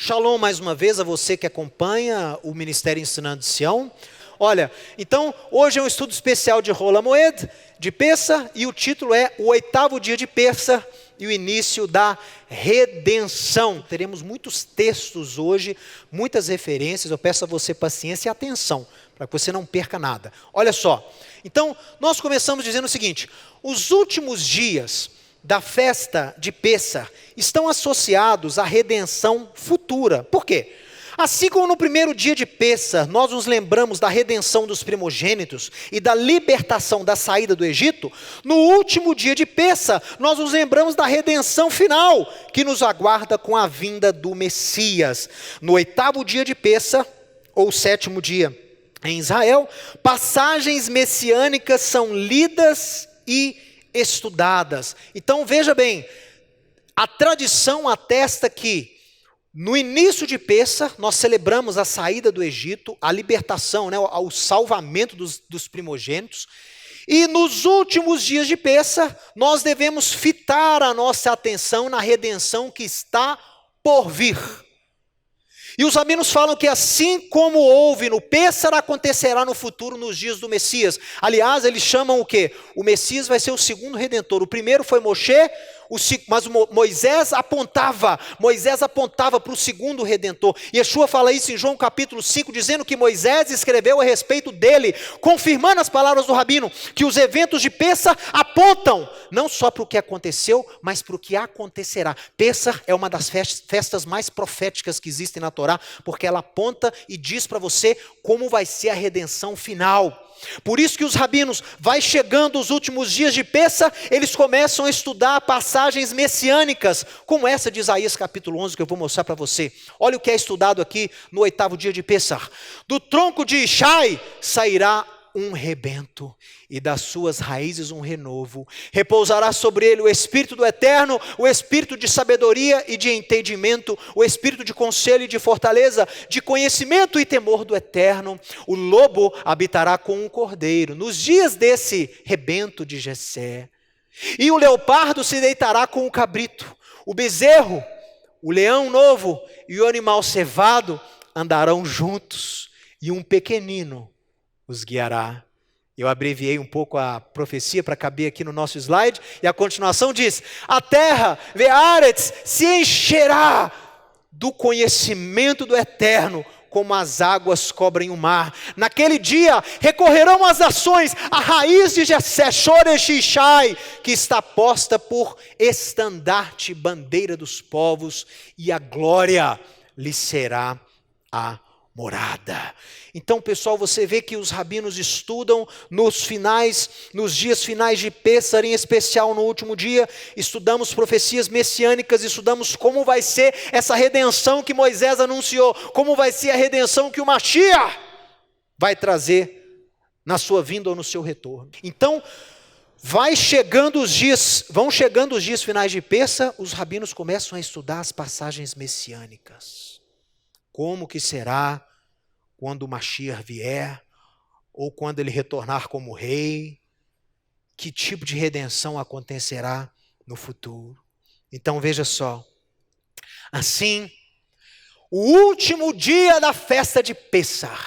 Shalom mais uma vez a você que acompanha o Ministério Ensinando de Sião. Olha, então hoje é um estudo especial de Hol HaMoed, de Pessah, e o título é o 8º dia de Pessah e o início da redenção. Teremos muitos textos hoje, muitas referências. Eu peço a você paciência e atenção, para que você não perca nada. Olha só, então nós começamos dizendo o seguinte: os últimos dias da festa de Pessah estão associados à redenção futura. Por quê? Assim como no primeiro dia de Pessah, nós nos lembramos da redenção dos primogênitos e da libertação da saída do Egito, no último dia de Pessah, nós nos lembramos da redenção final, que nos aguarda com a vinda do Messias. No 8º dia de Pessah, ou 7º dia em Israel, passagens messiânicas são lidas e estudadas. Então veja bem, a tradição atesta que no início de Pessah, nós celebramos a saída do Egito, a libertação, o salvamento dos primogênitos. E nos últimos dias de Pessah, nós devemos fitar a nossa atenção na redenção que está por vir. E os rabinos falam que assim como houve no Pessah, acontecerá no futuro nos dias do Messias. Aliás, eles chamam o quê? O Messias vai ser o segundo redentor. O primeiro foi Moshe, mas Moisés apontava para o segundo redentor. Yeshua fala isso em João capítulo 5, dizendo que Moisés escreveu a respeito dele, confirmando as palavras do rabino, que os eventos de Pessah apontam não só para o que aconteceu, mas para o que acontecerá. Pessah é uma das festas mais proféticas que existem na Torá, porque ela aponta e diz para você como vai ser a redenção final. Por isso que os rabinos, vai chegando os últimos dias de Pessah, eles começam a estudar passagens messiânicas, como essa de Isaías capítulo 11, que eu vou mostrar para você. Olha o que é estudado aqui no 8º dia de Pessah. Do tronco de Ishai sairá um rebento, e das suas raízes um renovo. Repousará sobre ele o Espírito do Eterno, o Espírito de sabedoria e de entendimento, o Espírito de conselho e de fortaleza, de conhecimento e temor do Eterno. O lobo habitará com um cordeiro, nos dias desse rebento de Jessé. E o leopardo se deitará com o cabrito. O bezerro, o leão novo e o animal cevado andarão juntos, e um pequenino os guiará. Eu abreviei um pouco a profecia para caber aqui no nosso slide, e a continuação diz: a terra, Ve'aretz, se encherá do conhecimento do Eterno, como as águas cobrem o mar. Naquele dia recorrerão as nações à raiz de Jessé, Shoresh Ishai, que está posta por estandarte, bandeira dos povos, e a glória lhe será a morada. Então, pessoal, você vê que os rabinos estudam nos dias finais de Pessah, em especial no último dia, estudamos profecias messiânicas, estudamos como vai ser essa redenção que Moisés anunciou, como vai ser a redenção que o Mashiach vai trazer na sua vinda ou no seu retorno. Então, vão chegando os dias finais de Pessah, os rabinos começam a estudar as passagens messiânicas. Como que será quando o Mashiach vier, ou quando ele retornar como rei? Que tipo de redenção acontecerá no futuro? Então veja só, assim, o último dia da festa de Pessah,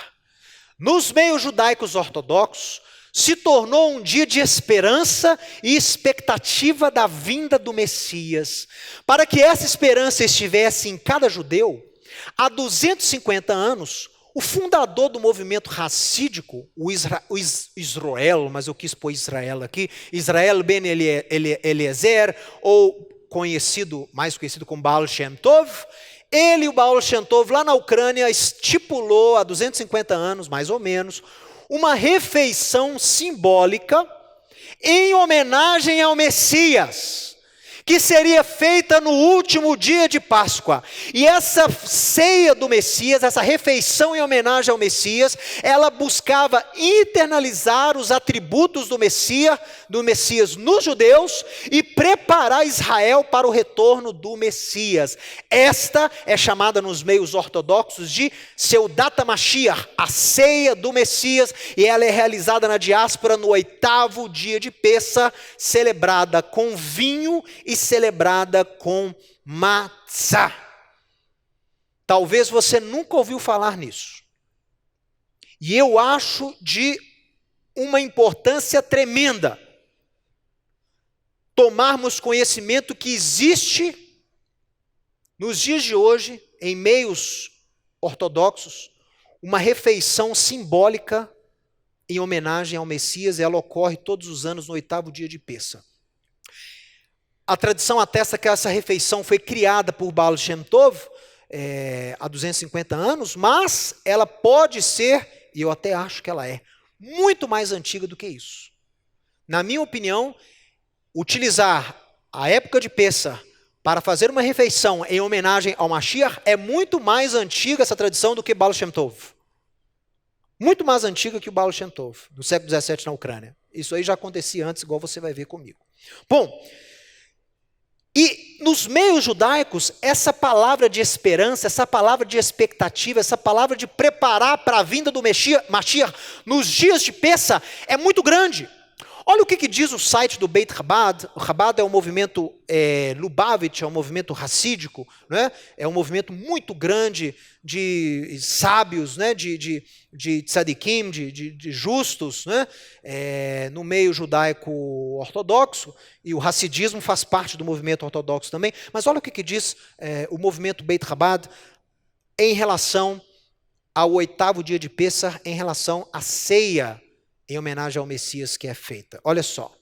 nos meios judaicos ortodoxos, se tornou um dia de esperança e expectativa da vinda do Messias. Para que essa esperança estivesse em cada judeu, há 250 anos, o fundador do movimento racídico, o Israel, mas eu quis pôr Israel aqui, Israel ben Eliezer, ou mais conhecido como Baal Shem Tov, ele e o Baal Shem Tov, lá na Ucrânia, estipulou há 250 anos, mais ou menos, uma refeição simbólica em homenagem ao Messias, que seria feita no último dia de Páscoa. E essa ceia do Messias, essa refeição em homenagem ao Messias, ela buscava internalizar os atributos do Messias nos judeus e preparar Israel para o retorno do Messias. Esta é chamada nos meios ortodoxos de Seudat HaMashiach, a ceia do Messias, e ela é realizada na diáspora no 8º dia de Pessah, celebrada com vinho e celebrada com matzá. Talvez você nunca ouviu falar nisso. E eu acho de uma importância tremenda tomarmos conhecimento que existe nos dias de hoje, em meios ortodoxos, uma refeição simbólica em homenagem ao Messias, e ela ocorre todos os anos no 8º dia de Pêssar. A tradição atesta que essa refeição foi criada por Baal Shem Tov há 250 anos, mas ela pode ser, e eu até acho que ela é, muito mais antiga do que isso. Na minha opinião, utilizar a época de Pêssar para fazer uma refeição em homenagem ao Mashiach é muito mais antiga essa tradição do que Baal Shem Tov. Muito mais antiga que o Baal Shem Tov, no século XVII na Ucrânia. Isso aí já acontecia antes, igual você vai ver comigo. Bom, e nos meios judaicos, essa palavra de esperança, essa palavra de expectativa, essa palavra de preparar para a vinda do Mashiach nos dias de Pêssar é muito grande. Olha o que diz o site do Beit Chabad. O Chabad é um movimento Lubavitch, é um movimento racídico, né? É um movimento muito grande de sábios, né? de tzadikim, de justos, né? No meio judaico ortodoxo, e o racidismo faz parte do movimento ortodoxo também. Mas olha o que diz o movimento Beit Chabad em relação ao 8º dia de Pêssar, em relação à ceia em homenagem ao Messias que é feita. Olha só.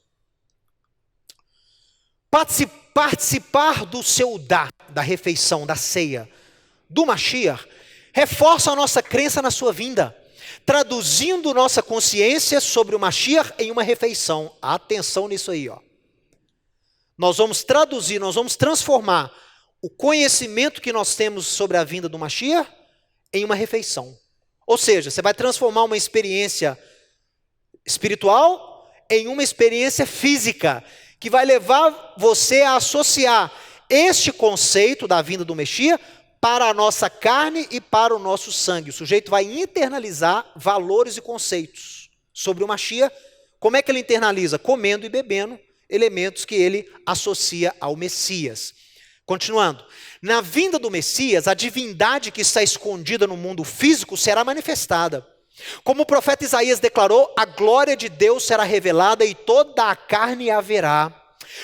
Participar do seudá, da refeição, da ceia, do Mashiach, reforça a nossa crença na sua vinda, traduzindo nossa consciência sobre o Mashiach em uma refeição. Atenção nisso aí, ó. Nós vamos traduzir, nós vamos transformar o conhecimento que nós temos sobre a vinda do Mashiach em uma refeição. Ou seja, você vai transformar uma experiência espiritual em uma experiência física, que vai levar você a associar este conceito da vinda do Messias para a nossa carne e para o nosso sangue. O sujeito vai internalizar valores e conceitos sobre o Mashiach. Como é que ele internaliza? Comendo e bebendo elementos que ele associa ao Messias. Continuando, na vinda do Messias, a divindade que está escondida no mundo físico será manifestada. Como o profeta Isaías declarou, a glória de Deus será revelada e toda a carne a verá.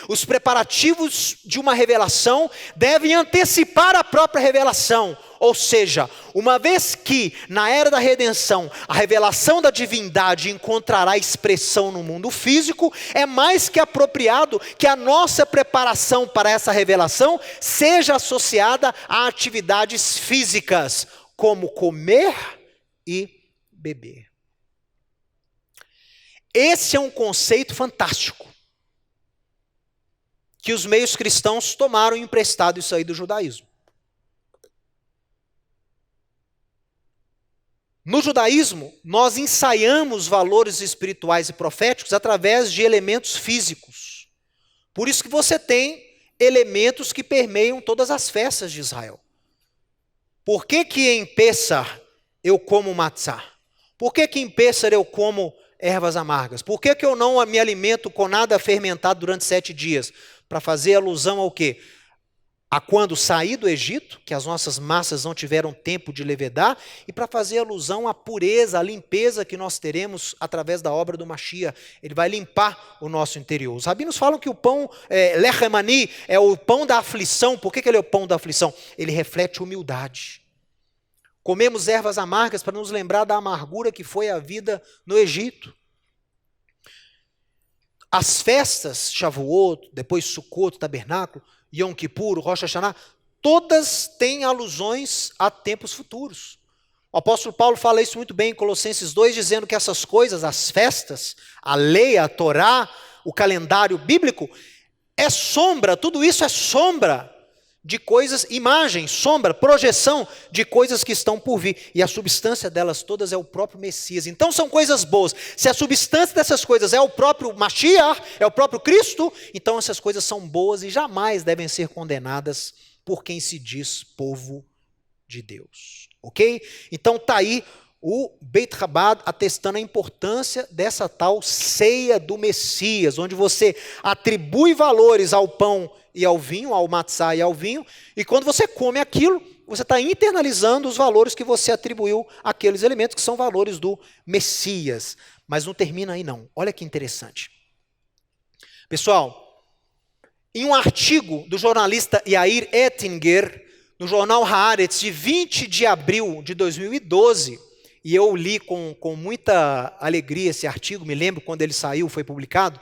Os preparativos de uma revelação devem antecipar a própria revelação. Ou seja, uma vez que na era da redenção a revelação da divindade encontrará expressão no mundo físico, é mais que apropriado que a nossa preparação para essa revelação seja associada a atividades físicas, como comer e beber. Esse é um conceito fantástico, que os meios cristãos tomaram emprestado isso aí do judaísmo. No judaísmo, nós ensaiamos valores espirituais e proféticos através de elementos físicos. Por isso que você tem elementos que permeiam todas as festas de Israel. Por que em Pêssar eu como matzá? Por que em Pêssar eu como ervas amargas? Por que eu não me alimento com nada fermentado durante 7 dias? Para fazer alusão ao quê? A quando sair do Egito, que as nossas massas não tiveram tempo de levedar, e para fazer alusão à pureza, à limpeza que nós teremos através da obra do Mashiach. Ele vai limpar o nosso interior. Os rabinos falam que o pão lechem ani é o pão da aflição. Por que ele é o pão da aflição? Ele reflete humildade. Comemos ervas amargas para nos lembrar da amargura que foi a vida no Egito. As festas, Shavuot, depois Sukkot, Tabernáculo, Yom Kippur, Rosh Hashanah, todas têm alusões a tempos futuros. O apóstolo Paulo fala isso muito bem em Colossenses 2, dizendo que essas coisas, as festas, a lei, a Torá, o calendário bíblico, é sombra, tudo isso é sombra de coisas, imagem, sombra, projeção de coisas que estão por vir. E a substância delas todas é o próprio Messias. Então são coisas boas. Se a substância dessas coisas é o próprio Mashiach, é o próprio Cristo, então essas coisas são boas e jamais devem ser condenadas por quem se diz povo de Deus. Ok? Então está aí o Beit Chabad atestando a importância dessa tal ceia do Messias, onde você atribui valores ao pão e ao vinho, ao matzá e ao vinho, e quando você come aquilo, você está internalizando os valores que você atribuiu àqueles elementos que são valores do Messias. Mas não termina aí não. Olha que interessante. Pessoal, em um artigo do jornalista Yair Ettinger, no jornal Haaretz, de 20 de abril de 2012, e eu li com muita alegria esse artigo, me lembro quando ele saiu, foi publicado,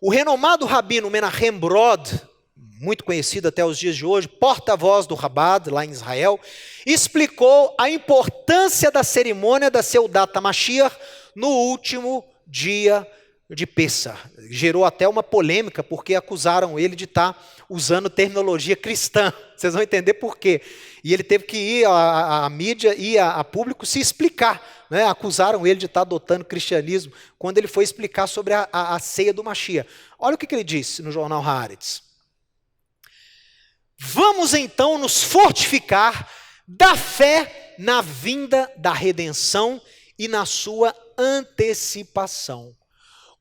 o renomado rabino Menachem Brod, muito conhecido até os dias de hoje, porta-voz do Chabad, lá em Israel, explicou a importância da cerimônia da Seudat HaMashiach no último dia de Pessah. Gerou até uma polêmica, porque acusaram ele de estar usando terminologia cristã. Vocês vão entender por quê. E ele teve que ir à mídia e a público se explicar. Né? Acusaram ele de estar adotando cristianismo quando ele foi explicar sobre a ceia do Mashiach. Olha o que ele disse no jornal Haaretz. Vamos então nos fortificar da fé na vinda da redenção e na sua antecipação.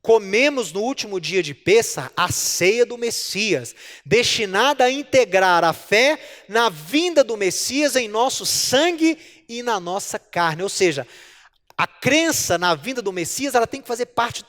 Comemos no último dia de Pessah a ceia do Messias, destinada a integrar a fé na vinda do Messias em nosso sangue e na nossa carne. Ou seja, a crença na vinda do Messias, ela tem que fazer parte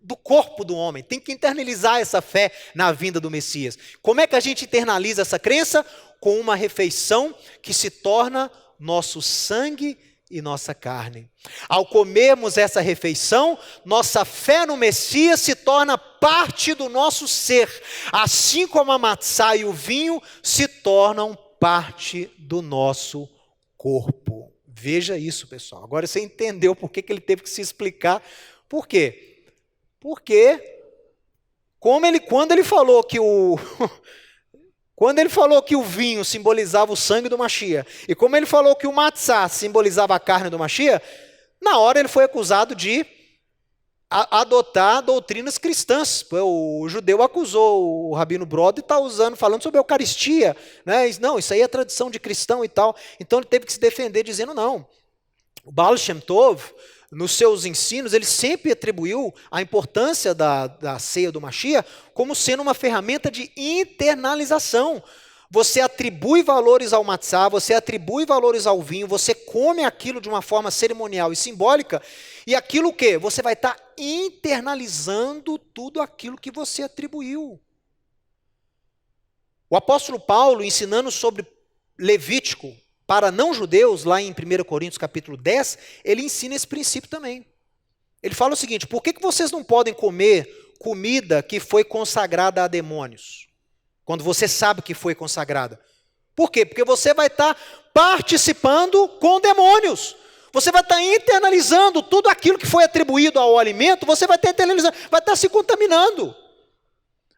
do corpo do homem, tem que internalizar essa fé na vinda do Messias. Como é que a gente internaliza essa crença? Com uma refeição que se torna nosso sangue e nossa carne. Ao comermos essa refeição, nossa fé no Messias se torna parte do nosso ser, assim como a matzá e o vinho se tornam parte do nosso corpo. Veja isso, pessoal. Agora você entendeu por que ele teve que se explicar. Por quê? Porque quando ele falou que o vinho simbolizava o sangue do Mashiach, e como ele falou que o matzá simbolizava a carne do Mashiach, na hora ele foi acusado de adotar doutrinas cristãs. O judeu acusou o Rabino Brod e está falando sobre a Eucaristia. Né? Não, isso aí é tradição de cristão e tal. Então ele teve que se defender dizendo não. O Baal Shem Tov, nos seus ensinos, ele sempre atribuiu a importância da ceia do Mashiach como sendo uma ferramenta de internalização. Você atribui valores ao matzá, você atribui valores ao vinho, você come aquilo de uma forma cerimonial e simbólica, e aquilo o quê? Você vai estar internalizando tudo aquilo que você atribuiu. O apóstolo Paulo, ensinando sobre Levítico, para não-judeus, lá em 1 Coríntios capítulo 10, ele ensina esse princípio também. Ele fala o seguinte: por que vocês não podem comer comida que foi consagrada a demônios? Quando você sabe que foi consagrada. Por quê? Porque você vai estar participando com demônios. Você vai estar internalizando tudo aquilo que foi atribuído ao alimento, você vai estar internalizando, vai estar se contaminando.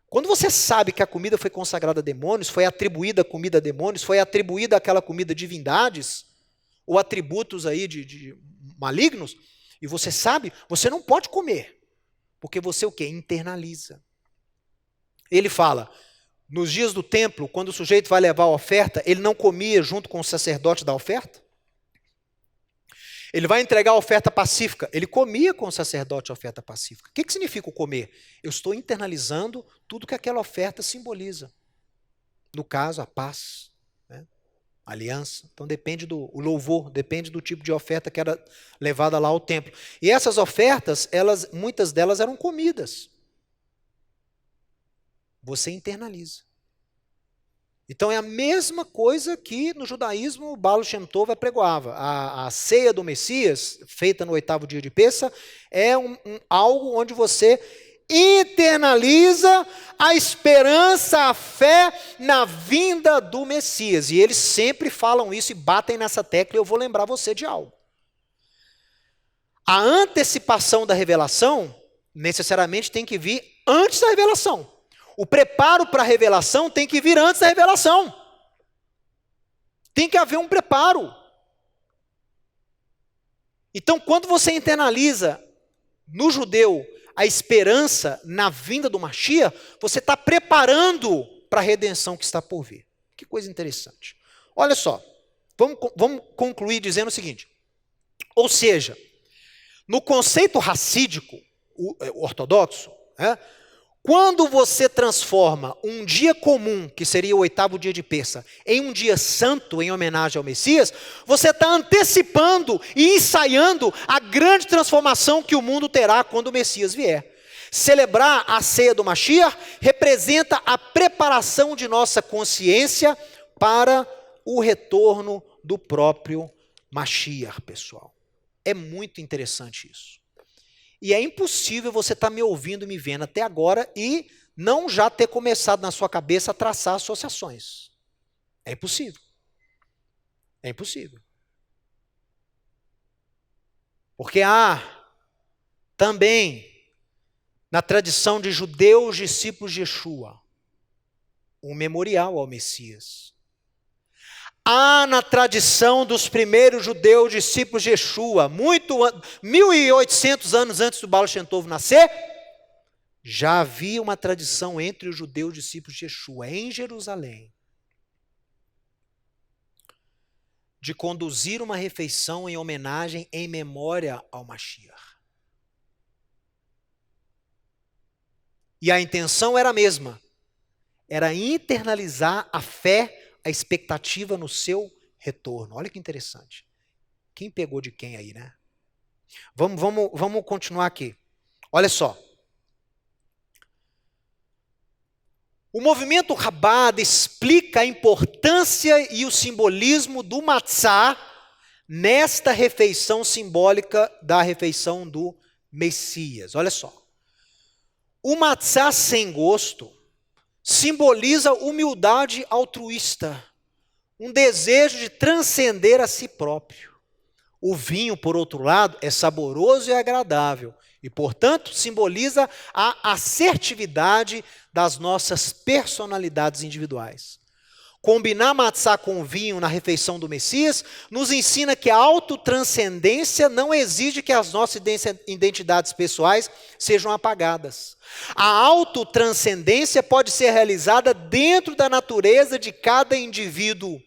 Quando você sabe que a comida foi consagrada a demônios, foi atribuída a comida a demônios, foi atribuída àquela comida divindades, ou atributos aí de malignos, e você sabe, você não pode comer, porque você o quê? Internaliza. Ele fala, nos dias do templo, quando o sujeito vai levar a oferta, ele não comia junto com o sacerdote da oferta? Ele vai entregar a oferta pacífica, ele comia com o sacerdote a oferta pacífica. O que significa o comer? Eu estou internalizando tudo que aquela oferta simboliza. No caso, a paz, né? A aliança. Então depende do louvor, depende do tipo de oferta que era levada lá ao templo. E essas ofertas, muitas delas eram comidas. Você internaliza. Então é a mesma coisa que no judaísmo o Baal Shem Tov apregoava. A ceia do Messias, feita no 8º dia de Pessah, é algo onde você internaliza a esperança, a fé na vinda do Messias. E eles sempre falam isso e batem nessa tecla, e eu vou lembrar você de algo. A antecipação da revelação necessariamente tem que vir antes da revelação. O preparo para a revelação tem que vir antes da revelação. Tem que haver um preparo. Então, quando você internaliza no judeu a esperança na vinda do Mashiach, você está preparando para a redenção que está por vir. Que coisa interessante. Olha só, vamos concluir dizendo o seguinte. Ou seja, no conceito racídico, o ortodoxo, né, quando você transforma um dia comum, que seria o 8º dia de Pêssar, em um dia santo, em homenagem ao Messias, você está antecipando e ensaiando a grande transformação que o mundo terá quando o Messias vier. Celebrar a ceia do Mashiach representa a preparação de nossa consciência para o retorno do próprio Mashiach, pessoal. É muito interessante isso. E é impossível você estar me ouvindo e me vendo até agora e não já ter começado na sua cabeça a traçar associações. É impossível. É impossível. Porque há também, na tradição de judeus discípulos de Yeshua, um memorial ao Messias. Há na tradição dos primeiros judeus discípulos de Yeshua, 1800 anos antes do Baal Shem Tov nascer, já havia uma tradição entre os judeus discípulos de Yeshua, em Jerusalém, de conduzir uma refeição em homenagem, em memória ao Mashiach. E a intenção era a mesma, era internalizar a fé, a expectativa no seu retorno. Olha que interessante. Quem pegou de quem aí, né? Vamos continuar aqui. Olha só. O movimento Chabad explica a importância e o simbolismo do matzá nesta refeição simbólica da refeição do Messias. Olha só. O matzá sem gosto simboliza humildade altruísta, um desejo de transcender a si próprio. O vinho, por outro lado, é saboroso e agradável e, portanto, simboliza a assertividade das nossas personalidades individuais. Combinar matzá com vinho na refeição do Messias nos ensina que a autotranscendência não exige que as nossas identidades pessoais sejam apagadas. A autotranscendência pode ser realizada dentro da natureza de cada indivíduo.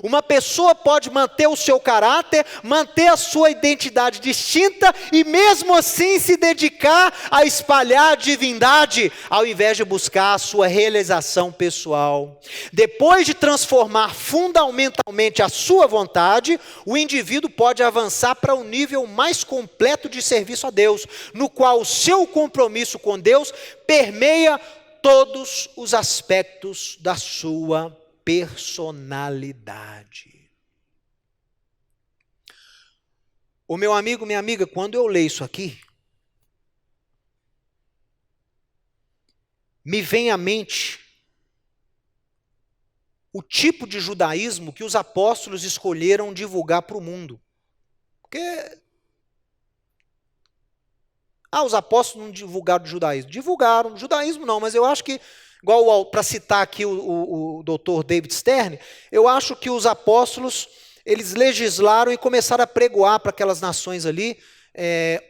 Uma pessoa pode manter o seu caráter, manter a sua identidade distinta e mesmo assim se dedicar a espalhar a divindade, ao invés de buscar a sua realização pessoal. Depois de transformar fundamentalmente a sua vontade, o indivíduo pode avançar para um nível mais completo de serviço a Deus, no qual o seu compromisso com Deus permeia todos os aspectos da sua personalidade. O meu amigo, minha amiga, quando eu leio isso aqui, me vem à mente o tipo de judaísmo que os apóstolos escolheram divulgar para o mundo. Porque os apóstolos não divulgaram o judaísmo. Divulgaram, judaísmo não, mas eu acho que igual para citar aqui o doutor David Stern, eu acho que os apóstolos, eles legislaram e começaram a pregoar para aquelas nações ali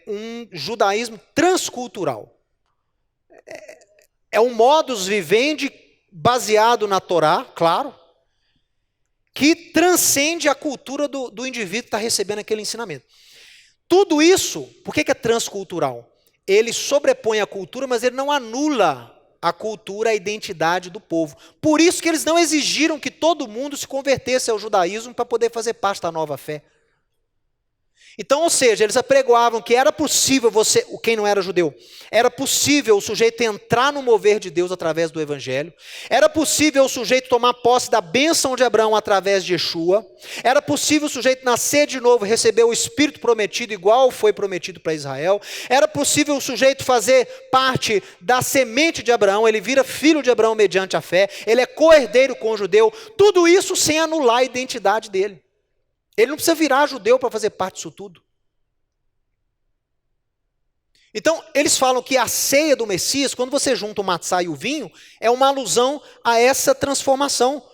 um judaísmo transcultural. É um modus vivendi baseado na Torá, claro, que transcende a cultura do indivíduo que está recebendo aquele ensinamento. Tudo isso, por que é transcultural? Ele sobrepõe a cultura, mas ele não anula a cultura, a identidade do povo. Por isso que eles não exigiram que todo mundo se convertesse ao judaísmo para poder fazer parte da nova fé. Então, ou seja, eles apregoavam que era possível quem não era judeu, era possível o sujeito entrar no mover de Deus através do evangelho, era possível o sujeito tomar posse da bênção de Abraão através de Yeshua, era possível o sujeito nascer de novo, receber o Espírito prometido igual foi prometido para Israel, era possível o sujeito fazer parte da semente de Abraão, ele vira filho de Abraão mediante a fé, ele é co-herdeiro com o judeu, tudo isso sem anular a identidade dele. Ele não precisa virar judeu para fazer parte disso tudo. Então, eles falam que a ceia do Messias, quando você junta o matzá e o vinho, é uma alusão a essa transformação.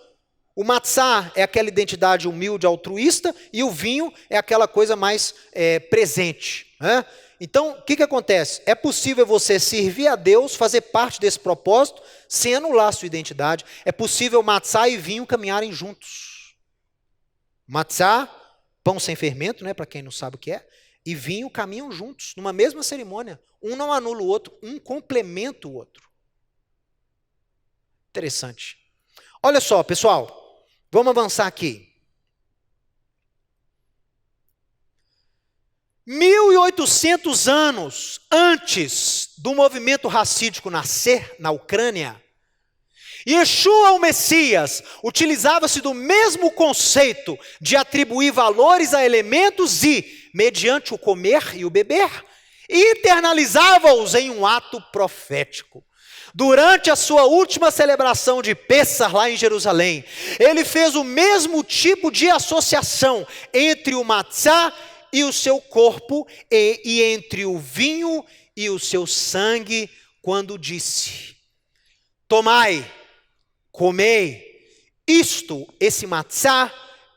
O matzá é aquela identidade humilde, altruísta, e o vinho é aquela coisa mais presente. Né? Então, o que acontece? É possível você servir a Deus, fazer parte desse propósito, sem anular a sua identidade. É possível matzá e vinho caminharem juntos. Matzá pão sem fermento, né, para quem não sabe o que é, e vinho caminham juntos, numa mesma cerimônia. Um não anula o outro, um complementa o outro. Interessante. Olha só, pessoal, vamos avançar aqui. 1800 anos antes do movimento racídico nascer na Ucrânia, Yeshua, o Messias, utilizava-se do mesmo conceito de atribuir valores a elementos e, mediante o comer e o beber, internalizava-os em um ato profético. Durante a sua última celebração de Pêssar lá em Jerusalém, ele fez o mesmo tipo de associação entre o matzá e o seu corpo e entre o vinho e o seu sangue, quando disse: tomai, comei, esse matzá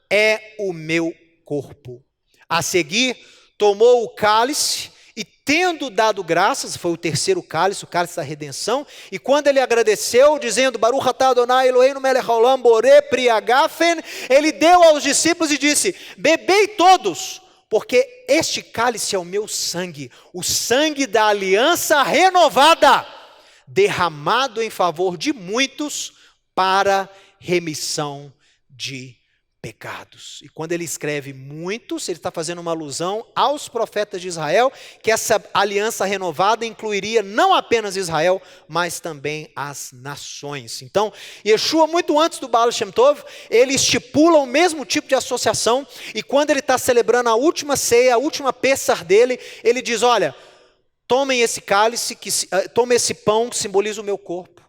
é o meu corpo. A seguir, tomou o cálice e, tendo dado graças, foi o terceiro cálice, o cálice da redenção, e quando ele agradeceu, dizendo: Baruch atah Adonai Eloheinu melech haolam boré pri hagafen, ele deu aos discípulos e disse: bebei todos, porque este cálice é o meu sangue, o sangue da aliança renovada, derramado em favor de muitos para remissão de pecados. E quando ele escreve muitos, ele está fazendo uma alusão aos profetas de Israel, que essa aliança renovada incluiria não apenas Israel, mas também as nações. Então, Yeshua, muito antes do Baal Shem Tov, ele estipula o mesmo tipo de associação, e quando ele está celebrando a última ceia, a última Pêssar dele, ele diz: olha, tomem esse cálice, tomem esse pão que simboliza o meu corpo,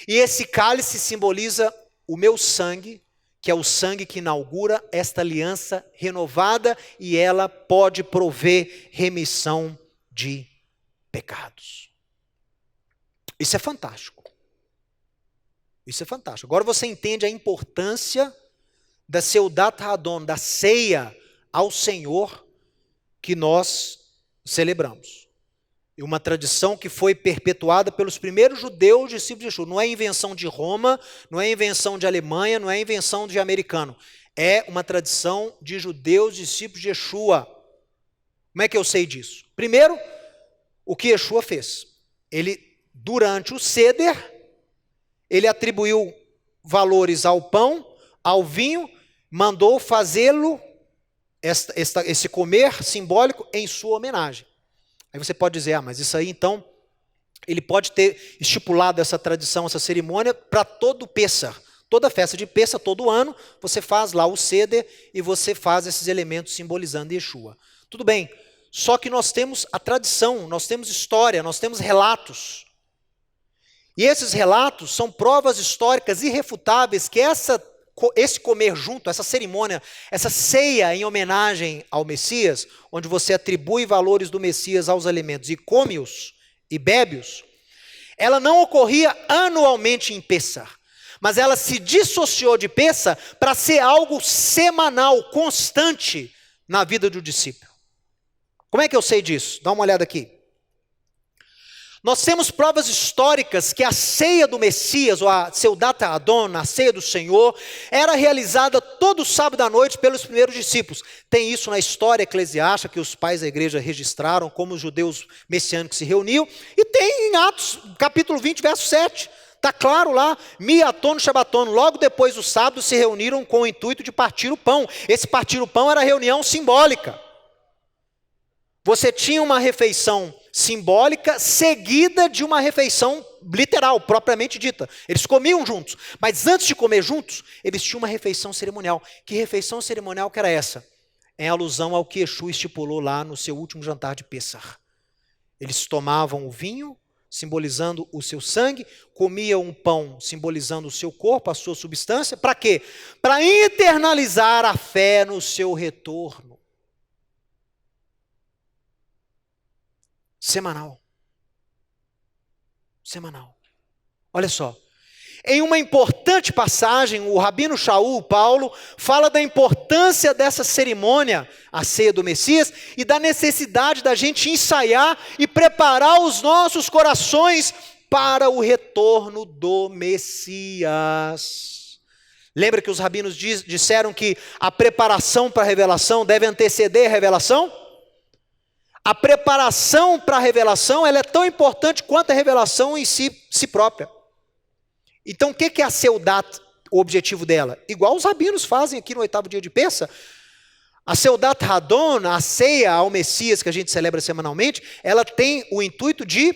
e esse cálice simboliza o meu sangue, que é o sangue que inaugura esta aliança renovada, e ela pode prover remissão de pecados. Isso é fantástico. Isso é fantástico. Agora você entende a importância da Seudat Hadon, da ceia ao Senhor que nós celebramos. E uma tradição que foi perpetuada pelos primeiros judeus discípulos de Yeshua. Não é invenção de Roma, não é invenção de Alemanha, não é invenção de americano. É uma tradição de judeus discípulos de Yeshua. Como é que eu sei disso? Primeiro, o que Yeshua fez. Ele, durante o Seder, ele atribuiu valores ao pão, ao vinho, mandou fazê-lo, esse comer simbólico, em sua homenagem. Aí você pode dizer: mas isso aí então, ele pode ter estipulado essa tradição, essa cerimônia para todo o Pêssar. Toda festa de Pêssar, todo ano, você faz lá o Seder e você faz esses elementos simbolizando Yeshua. Tudo bem, só que nós temos a tradição, nós temos história, nós temos relatos. E esses relatos são provas históricas irrefutáveis que esse comer junto, essa cerimônia, essa ceia em homenagem ao Messias, onde você atribui valores do Messias aos alimentos e come-os e bebe-os, ela não ocorria anualmente em Pêssar, mas ela se dissociou de Pêssar para ser algo semanal, constante na vida do discípulo. Como é que eu sei disso? Dá uma olhada aqui. Nós temos provas históricas que a ceia do Messias, ou a Seudat Hadon, a ceia do Senhor, era realizada todo sábado à noite pelos primeiros discípulos. Tem isso na história eclesiástica que os pais da igreja registraram, como os judeus messiânicos se reuniam, e tem em Atos, capítulo 20, verso 7. Está claro lá, Miaton Shabaton, logo depois do sábado se reuniram com o intuito de partir o pão. Esse partir o pão era reunião simbólica. Você tinha uma refeição simbólica seguida de uma refeição literal, propriamente dita. Eles comiam juntos, mas antes de comer juntos, eles tinham uma refeição cerimonial. Que refeição cerimonial que era essa? Em alusão ao que Yeshua estipulou lá no seu último jantar de Pêssar. Eles tomavam o vinho, simbolizando o seu sangue, comiam um pão, simbolizando o seu corpo, a sua substância. Para quê? Para internalizar a fé no seu retorno. Semanal. Semanal. Olha só. Em uma importante passagem, o Rabino Shaul, Paulo, fala da importância dessa cerimônia, a ceia do Messias, e da necessidade da gente ensaiar e preparar os nossos corações para o retorno do Messias. Lembra que os rabinos disseram que a preparação para a revelação deve anteceder a revelação? A preparação para a revelação ela é tão importante quanto a revelação em si própria. Então o que é a Seudat, o objetivo dela? Igual os rabinos fazem aqui no 8º dia de Pêssah. A Seudat Hadon, a ceia ao Messias que a gente celebra semanalmente, ela tem o intuito de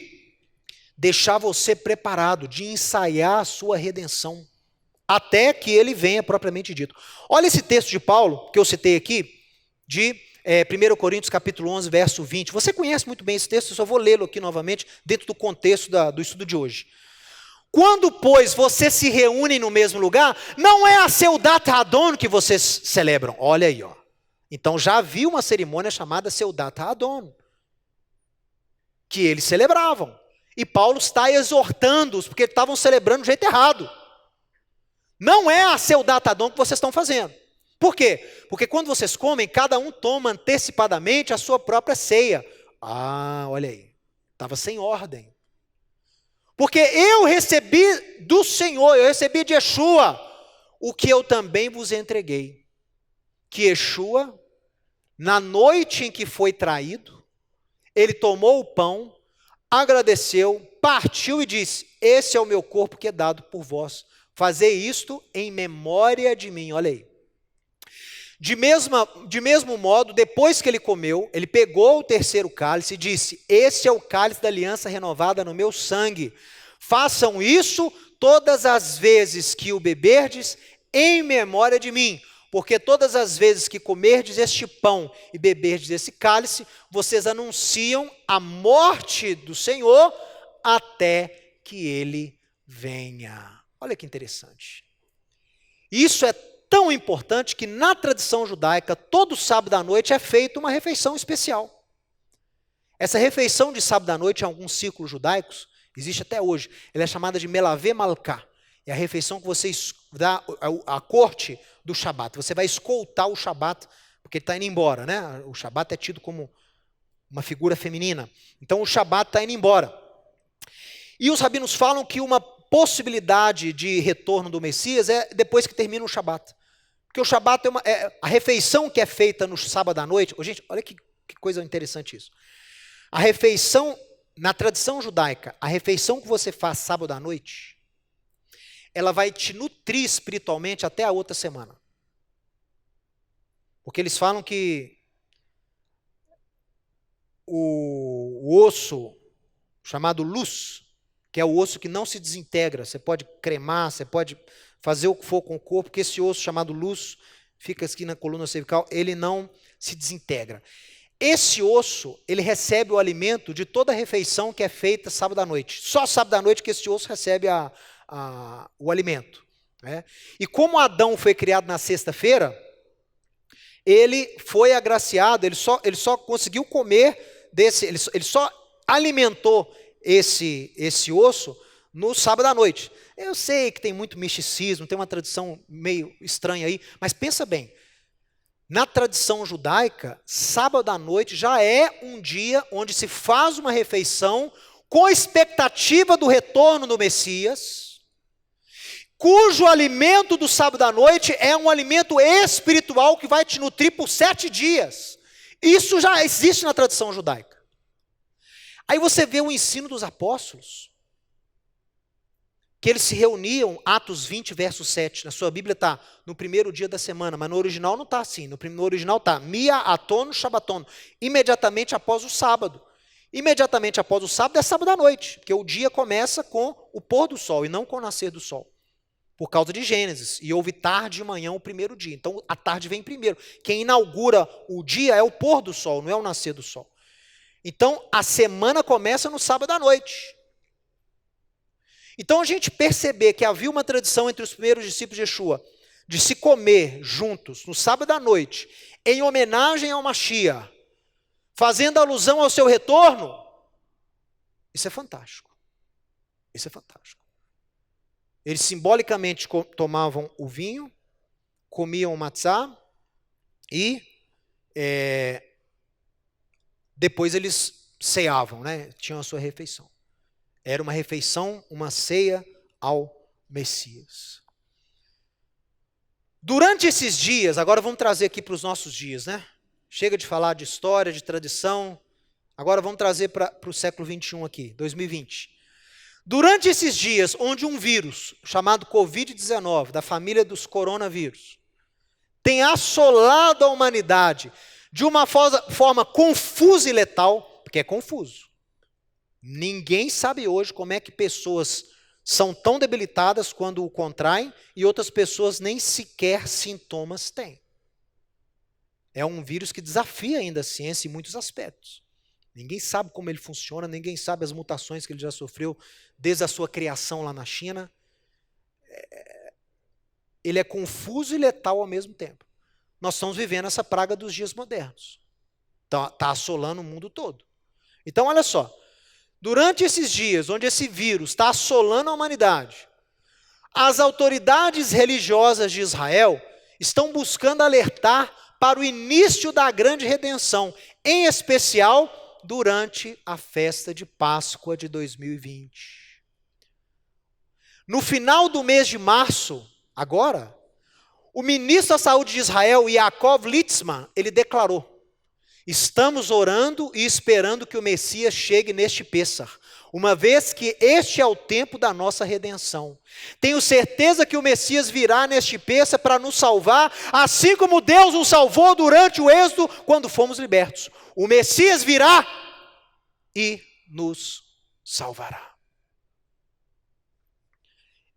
deixar você preparado, de ensaiar a sua redenção, até que ele venha propriamente dito. Olha esse texto de Paulo, que eu citei aqui, de 1 Coríntios capítulo 11, verso 20. Você conhece muito bem esse texto, eu só vou lê-lo aqui novamente, dentro do contexto do estudo de hoje. Quando, pois, vocês se reúnem no mesmo lugar, não é a Seudat Hadon que vocês celebram. Olha aí, ó. Então já havia uma cerimônia chamada Seudat Hadon, que eles celebravam. E Paulo está exortando-os, porque estavam celebrando do jeito errado. Não é a Seudat Hadon que vocês estão fazendo. Por quê? Porque quando vocês comem, cada um toma antecipadamente a sua própria ceia. Ah, olha aí. Estava sem ordem. Porque eu recebi do Senhor, eu recebi de Yeshua, o que eu também vos entreguei. Que Yeshua, na noite em que foi traído, ele tomou o pão, agradeceu, partiu e disse: esse é o meu corpo que é dado por vós. Fazei isto em memória de mim. Olha aí. De mesmo modo, depois que ele comeu, ele pegou o terceiro cálice e disse: esse é o cálice da aliança renovada no meu sangue. Façam isso todas as vezes que o beberdes em memória de mim. Porque todas as vezes que comerdes este pão e beberdes esse cálice, vocês anunciam a morte do Senhor até que ele venha. Olha que interessante. Isso é tão importante que na tradição judaica, todo sábado à noite é feita uma refeição especial. Essa refeição de sábado à noite, em alguns círculos judaicos, existe até hoje. Ela é chamada de Melaveh Malká. É a refeição que você dá a corte do Shabat. Você vai escoltar o Shabat, porque ele está indo embora, né? O Shabat é tido como uma figura feminina. Então o Shabat está indo embora. E os rabinos falam que uma possibilidade de retorno do Messias é depois que termina o Shabat. Porque o Shabat é a refeição que é feita no sábado à noite. Oh, gente, olha que coisa interessante isso. A refeição, na tradição judaica, a refeição que você faz sábado à noite, ela vai te nutrir espiritualmente até a outra semana. Porque eles falam que o osso chamado luz, que é o osso que não se desintegra, você pode cremar, você pode fazer o que for com o corpo, porque esse osso chamado luz, fica aqui na coluna cervical, ele não se desintegra. Esse osso, ele recebe o alimento de toda a refeição que é feita sábado à noite. Só sábado à noite que esse osso recebe o alimento. Né? E como Adão foi criado na sexta-feira, ele foi agraciado, ele só conseguiu comer desse, ele só alimentou esse osso no sábado à noite. Eu sei que tem muito misticismo, tem uma tradição meio estranha aí, mas pensa bem, na tradição judaica, sábado à noite já é um dia onde se faz uma refeição com a expectativa do retorno do Messias, cujo alimento do sábado à noite é um alimento espiritual que vai te nutrir por 7 dias. Isso já existe na tradição judaica. Aí você vê o ensino dos apóstolos, que eles se reuniam, Atos 20, verso 7, na sua Bíblia está no primeiro dia da semana, mas no original não está assim, no original está Mia Aton Shabaton, imediatamente após o sábado. Imediatamente após o sábado é sábado à noite, porque o dia começa com o pôr do sol e não com o nascer do sol, por causa de Gênesis, e houve tarde e manhã o primeiro dia, então a tarde vem primeiro. Quem inaugura o dia é o pôr do sol, não é o nascer do sol. Então a semana começa no sábado à noite. Então a gente perceber que havia uma tradição entre os primeiros discípulos de Yeshua, de se comer juntos no sábado à noite, em homenagem ao Mashiach, fazendo alusão ao seu retorno, isso é fantástico. Isso é fantástico. Eles simbolicamente tomavam o vinho, comiam o matzá e depois eles ceavam, né? Tinham a sua refeição. Era uma refeição, uma ceia ao Messias. Durante esses dias, agora vamos trazer aqui para os nossos dias, né? Chega de falar de história, de tradição, agora vamos trazer para o século 21 aqui, 2020. Durante esses dias, onde um vírus chamado Covid-19, da família dos coronavírus, tem assolado a humanidade de uma forma confusa e letal, porque é confuso. Ninguém sabe hoje como é que pessoas são tão debilitadas quando o contraem e outras pessoas nem sequer sintomas têm. É um vírus que desafia ainda a ciência em muitos aspectos. Ninguém sabe como ele funciona, ninguém sabe as mutações que ele já sofreu desde a sua criação lá na China. Ele é confuso e letal ao mesmo tempo. Nós estamos vivendo essa praga dos dias modernos. Está assolando o mundo todo. Então, olha só. Durante esses dias, onde esse vírus está assolando a humanidade, as autoridades religiosas de Israel estão buscando alertar para o início da grande redenção, em especial durante a festa de Páscoa de 2020. No final do mês de março, agora, o ministro da Saúde de Israel, Yaakov Litzman, ele declarou: estamos orando e esperando que o Messias chegue neste Pêssar, uma vez que este é o tempo da nossa redenção. Tenho certeza que o Messias virá neste Pêssar para nos salvar, assim como Deus nos salvou durante o êxodo, quando fomos libertos. O Messias virá e nos salvará.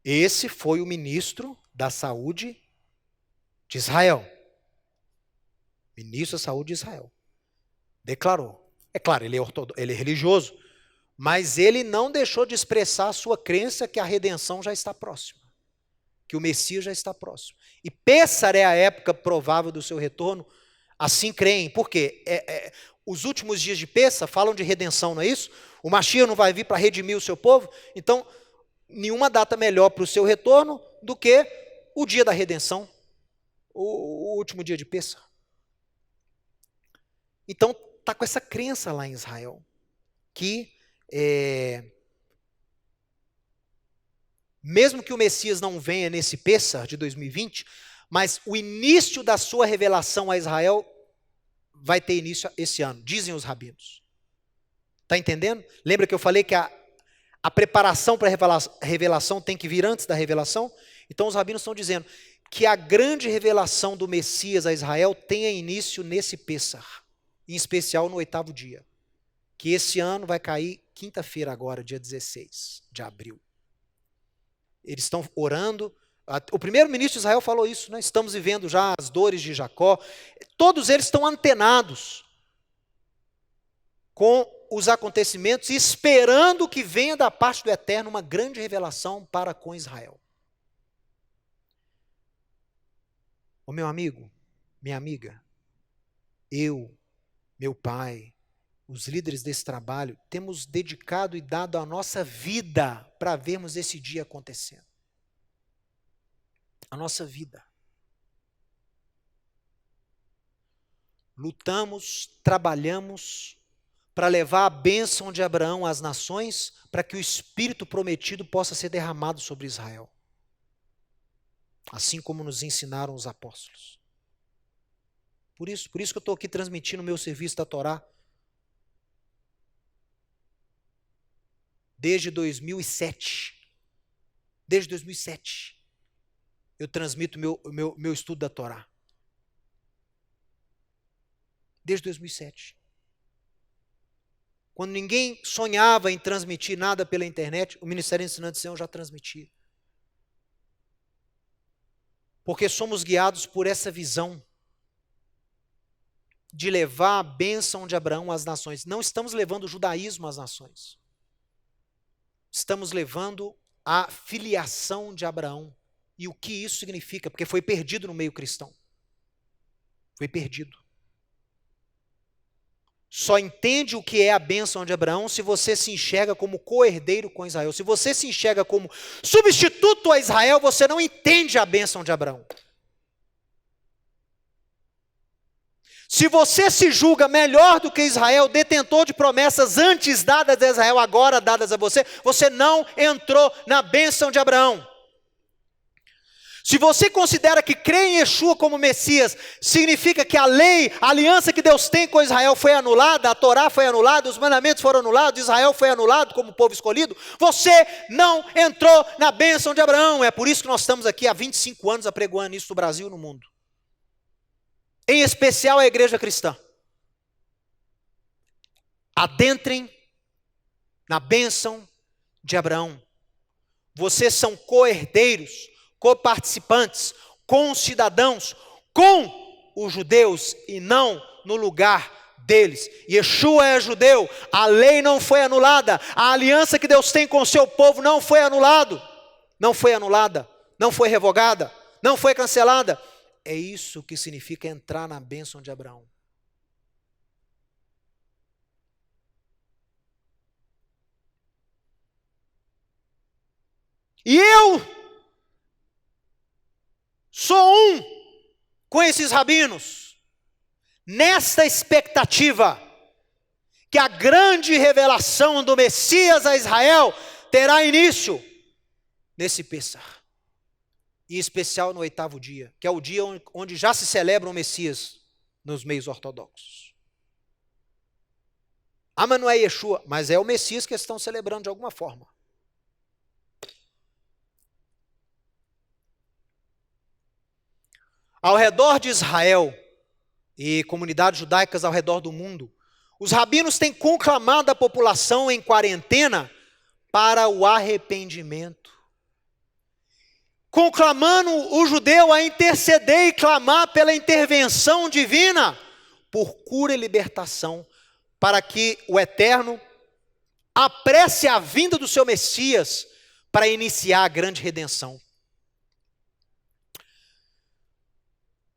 Esse foi o ministro da Saúde de Israel. Ministro da Saúde de Israel. Declarou. É claro, ele é religioso, mas ele não deixou de expressar a sua crença que a redenção já está próxima, que o Messias já está próximo. E Pêssar é a época provável do seu retorno, assim creem. Por quê? Os últimos dias de Pêssar falam de redenção, não é isso? O Mashiach não vai vir para redimir o seu povo, então nenhuma data melhor para o seu retorno do que o dia da redenção, o último dia de Pêssar. Então, está com essa crença lá em Israel, que mesmo que o Messias não venha nesse Pêssar de 2020, mas o início da sua revelação a Israel vai ter início esse ano, dizem os rabinos. Está entendendo? Lembra que eu falei que a preparação para a revelação tem que vir antes da revelação? Então os rabinos estão dizendo que a grande revelação do Messias a Israel tenha início nesse Pêssar, em especial no 8º dia, que esse ano vai cair quinta-feira agora, dia 16 de abril. Eles estão orando. O primeiro-ministro de Israel falou isso, né? Estamos vivendo já as dores de Jacó. Todos eles estão antenados com os acontecimentos e esperando que venha da parte do Eterno uma grande revelação para com Israel. Ô meu amigo, minha amiga, eu, meu pai, os líderes desse trabalho, temos dedicado e dado a nossa vida para vermos esse dia acontecendo. A nossa vida. Lutamos, trabalhamos para levar a bênção de Abraão às nações, para que o Espírito prometido possa ser derramado sobre Israel. Assim como nos ensinaram os apóstolos. Por isso que eu estou aqui transmitindo o meu serviço da Torá. Desde 2007. Desde 2007. Eu transmito meu estudo da Torá. Desde 2007. Quando ninguém sonhava em transmitir nada pela internet, o Ministério Ensinando Sião já transmitia. Porque somos guiados por essa visão de levar a bênção de Abraão às nações. Não estamos levando o judaísmo às nações. Estamos levando a filiação de Abraão. E o que isso significa? Porque foi perdido no meio cristão. Foi perdido. Só entende o que é a bênção de Abraão se você se enxerga como co-herdeiro com Israel. Se você se enxerga como substituto a Israel, você não entende a bênção de Abraão. Se você se julga melhor do que Israel, detentor de promessas antes dadas a Israel, agora dadas a você, você não entrou na bênção de Abraão. Se você considera que crer em Yeshua como Messias significa que a lei, a aliança que Deus tem com Israel foi anulada, a Torá foi anulada, os mandamentos foram anulados, Israel foi anulado como povo escolhido, você não entrou na bênção de Abraão. É por isso que nós estamos aqui há 25 anos apregoando isso no Brasil e no mundo. Em especial a igreja cristã. Adentrem na bênção de Abraão. Vocês são co-herdeiros, co-participantes, concidadãos com os judeus e não no lugar deles. Yeshua é judeu, a lei não foi anulada, a aliança que Deus tem com o seu povo não foi anulada, não foi revogada, não foi cancelada. É isso que significa entrar na bênção de Abraão. E eu sou um com esses rabinos, nesta expectativa que a grande revelação do Messias a Israel terá início nesse Pêssar, em especial no 8º dia, que é o dia onde já se celebra o Messias nos meios ortodoxos. Mas não é Yeshua, mas é o Messias que eles estão celebrando de alguma forma. Ao redor de Israel e comunidades judaicas ao redor do mundo, os rabinos têm conclamado a população em quarentena para o arrependimento. Conclamando o judeu a interceder e clamar pela intervenção divina por cura e libertação, para que o Eterno apresse a vinda do seu Messias para iniciar a grande redenção.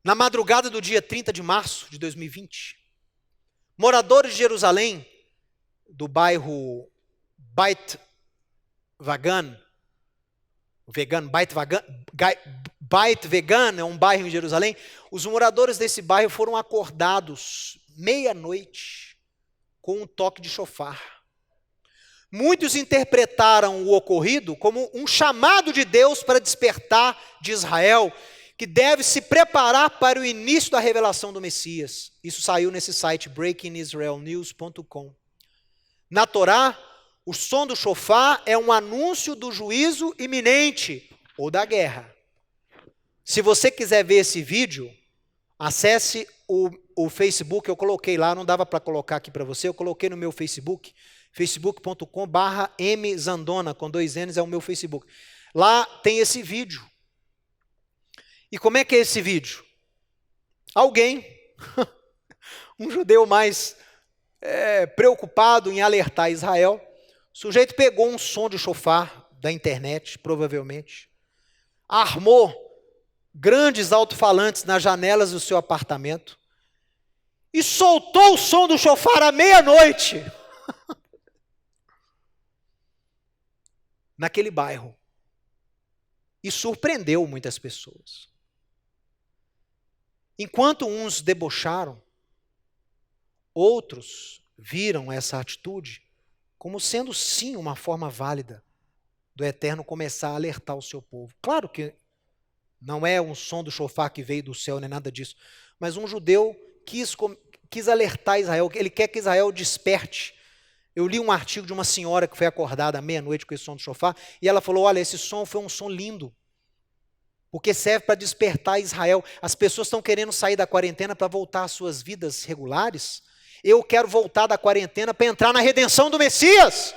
Na madrugada do dia 30 de março de 2020, moradores de Jerusalém, do bairro Beit Vegan é um bairro em Jerusalém, os moradores desse bairro foram acordados meia-noite com um toque de chofar. Muitos interpretaram o ocorrido como um chamado de Deus para despertar de Israel, que deve se preparar para o início da revelação do Messias. Isso saiu nesse site breakingisraelnews.com. Na Torá, o som do shofar é um anúncio do juízo iminente ou da guerra. Se você quiser ver esse vídeo, acesse o Facebook, eu coloquei lá, não dava para colocar aqui para você, eu coloquei no meu Facebook, facebook.com/mzandona, com 2 N's é o meu Facebook. Lá tem esse vídeo. E como é que é esse vídeo? Alguém, um judeu mais preocupado em alertar Israel, o sujeito pegou um som de shofar da internet, provavelmente, armou grandes alto-falantes nas janelas do seu apartamento e soltou o som do shofar à meia-noite naquele bairro. E surpreendeu muitas pessoas. Enquanto uns debocharam, outros viram essa atitude como sendo sim uma forma válida do Eterno começar a alertar o seu povo. Claro que não é um som do shofar que veio do céu, nem nada disso, mas um judeu quis alertar Israel, ele quer que Israel desperte. Eu li um artigo de uma senhora que foi acordada à meia-noite com esse som do shofar, e ela falou, olha, esse som foi um som lindo, porque serve para despertar Israel. As pessoas estão querendo sair da quarentena para voltar às suas vidas regulares. Eu quero voltar da quarentena para entrar na redenção do Messias.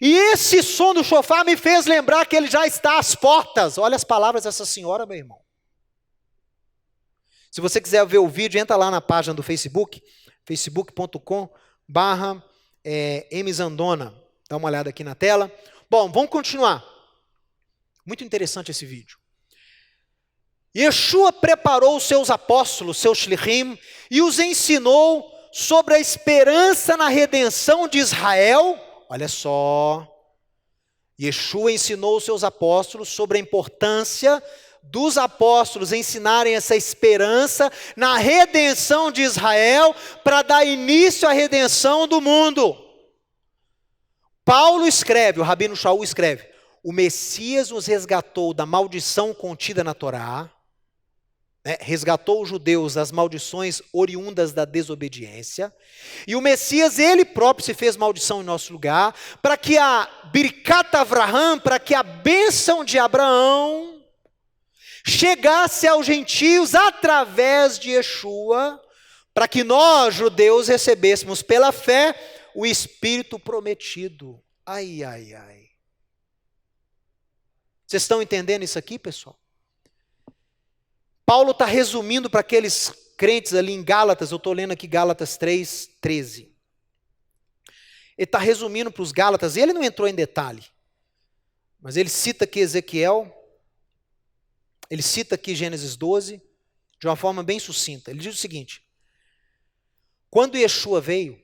E esse som do shofar me fez lembrar que ele já está às portas. Olha as palavras dessa senhora, meu irmão. Se você quiser ver o vídeo, entra lá na página do Facebook, facebook.com/mzandona. Dá uma olhada aqui na tela. Bom, vamos continuar. Muito interessante esse vídeo. Yeshua preparou os seus apóstolos, seus shlichim, e os ensinou sobre a esperança na redenção de Israel. Olha só. Yeshua ensinou os seus apóstolos sobre a importância dos apóstolos ensinarem essa esperança na redenção de Israel para dar início à redenção do mundo. Paulo escreve, o Rabino Shaul escreve, o Messias nos resgatou da maldição contida na Torá, né? Resgatou os judeus das maldições oriundas da desobediência, e o Messias, ele próprio se fez maldição em nosso lugar, para que a Birkat Avraham, para que a bênção de Abraão chegasse aos gentios através de Yeshua, para que nós, judeus, recebêssemos pela fé o Espírito prometido. Ai, ai, ai. Vocês estão entendendo isso aqui, pessoal? Paulo está resumindo para aqueles crentes ali em Gálatas, eu estou lendo aqui Gálatas 3:13. Ele está resumindo para os Gálatas, e ele não entrou em detalhe, mas ele cita aqui Ezequiel, ele cita aqui Gênesis 12, de uma forma bem sucinta. Ele diz o seguinte: quando Yeshua veio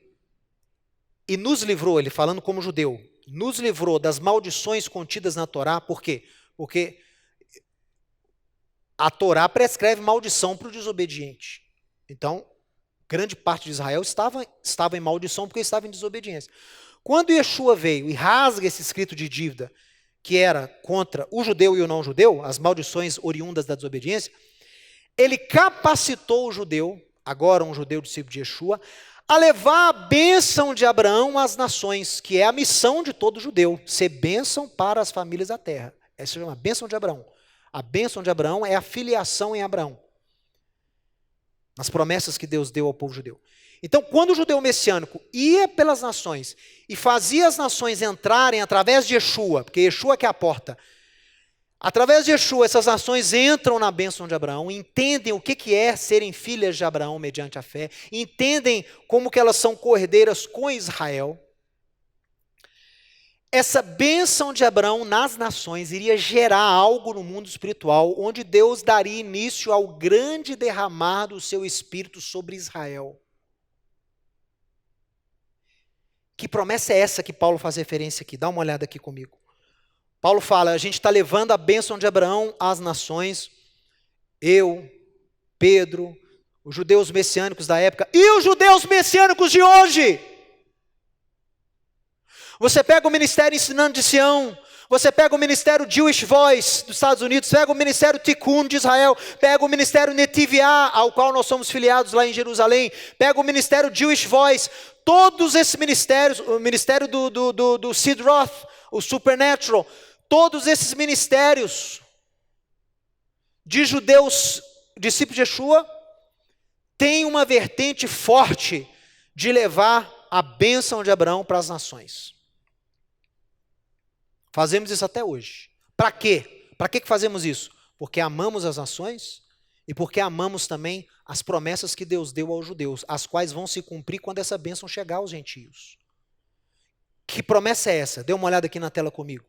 e nos livrou, ele falando como judeu, nos livrou das maldições contidas na Torá, por quê? Porque a Torá prescreve maldição para o desobediente. Então, grande parte de Israel estava em maldição porque estava em desobediência. Quando Yeshua veio e rasga esse escrito de dívida, que era contra o judeu e o não judeu, as maldições oriundas da desobediência, ele capacitou o judeu, agora um judeu discípulo de Yeshua, a levar a bênção de Abraão às nações, que é a missão de todo judeu, ser bênção para as famílias da terra. Essa se chama bênção de Abraão. A bênção de Abraão é a filiação em Abraão, nas promessas que Deus deu ao povo judeu. Então, quando o judeu messiânico ia pelas nações e fazia as nações entrarem através de Yeshua, porque Yeshua que é a porta, através de Yeshua essas nações entram na bênção de Abraão, entendem o que é serem filhas de Abraão mediante a fé, entendem como que elas são cordeiras com Israel. Essa bênção de Abraão nas nações iria gerar algo no mundo espiritual, onde Deus daria início ao grande derramar do seu Espírito sobre Israel. Que promessa é essa que Paulo faz referência aqui? Dá uma olhada aqui comigo. Paulo fala, a gente está levando a bênção de Abraão às nações, eu, Pedro, os judeus messiânicos da época, e os judeus messiânicos de hoje. Você pega o ministério Ensinando de Sião, você pega o ministério Jewish Voice dos Estados Unidos, pega o ministério Tikkun de Israel, pega o ministério Netiviá, ao qual nós somos filiados lá em Jerusalém, pega o ministério Jewish Voice, todos esses ministérios, o ministério do Sidroth, o Supernatural, todos esses ministérios de judeus, discípulos de Yeshua, têm uma vertente forte de levar a bênção de Abraão para as nações. Fazemos isso até hoje. Para quê? Para que fazemos isso? Porque amamos as nações e porque amamos também as promessas que Deus deu aos judeus, as quais vão se cumprir quando essa bênção chegar aos gentios. Que promessa é essa? Dê uma olhada aqui na tela comigo.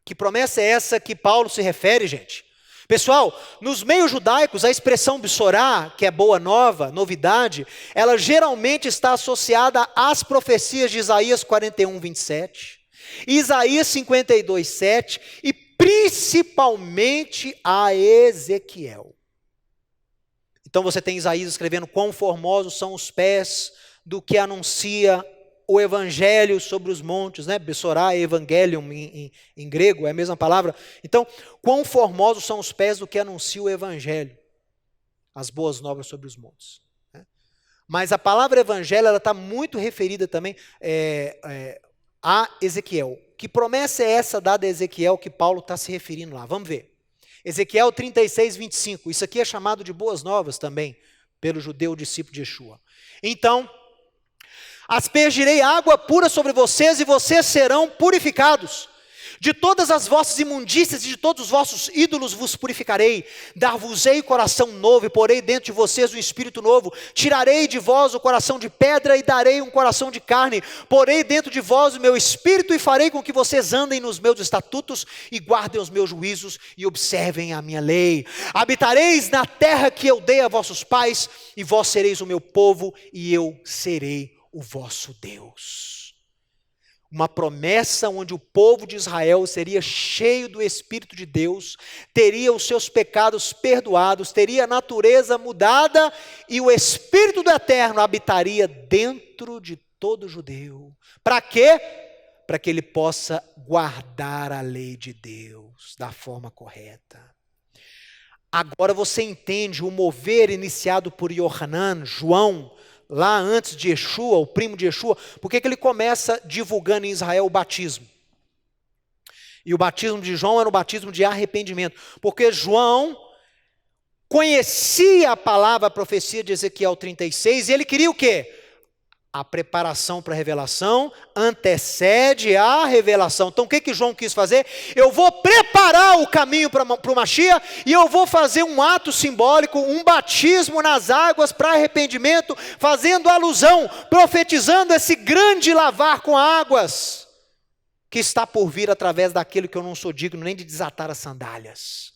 Que promessa é essa que Paulo se refere, gente? Pessoal, nos meios judaicos, a expressão Bissorá, que é boa nova, novidade, ela geralmente está associada às profecias de Isaías 41:27, Isaías 52:7 e principalmente a Ezequiel. Então você tem Isaías escrevendo quão formosos são os pés do que anuncia o evangelho sobre os montes, né? Bessorá, evangelium em grego, é a mesma palavra. Então, quão formosos são os pés do que anuncia o evangelho, as boas novas sobre os montes. Né? Mas a palavra evangelho, ela está muito referida também a Ezequiel. Que promessa é essa dada a Ezequiel que Paulo está se referindo lá? Vamos ver. Ezequiel 36:25. Isso aqui é chamado de boas novas também, pelo judeu discípulo de Yeshua. Então, aspergirei água pura sobre vocês e vocês serão purificados. De todas as vossas imundícias e de todos os vossos ídolos vos purificarei. Dar-vos-ei coração novo e porei dentro de vocês um espírito novo. Tirarei de vós o coração de pedra e darei um coração de carne. Porei dentro de vós o meu espírito e farei com que vocês andem nos meus estatutos e guardem os meus juízos e observem a minha lei. Habitareis na terra que eu dei a vossos pais e vós sereis o meu povo e eu serei o vosso Deus. Uma promessa onde o povo de Israel seria cheio do Espírito de Deus, teria os seus pecados perdoados, teria a natureza mudada e o Espírito do Eterno habitaria dentro de todo judeu. Para quê? para que ele possa guardar a lei de Deus da forma correta. Agora você entende o mover iniciado por Yohanan, João, lá antes de Yeshua, o primo de Yeshua, por que ele começa divulgando em Israel o batismo? E o batismo de João era o batismo de arrependimento, porque João conhecia a palavra, a profecia de Ezequiel 36, e ele queria o quê? A preparação para a revelação antecede a revelação. Então o que João quis fazer? Eu vou preparar o caminho para o Mashiach e eu vou fazer um ato simbólico, um batismo nas águas para arrependimento, fazendo alusão, profetizando esse grande lavar com águas que está por vir através daquele que eu não sou digno nem de desatar as sandálias.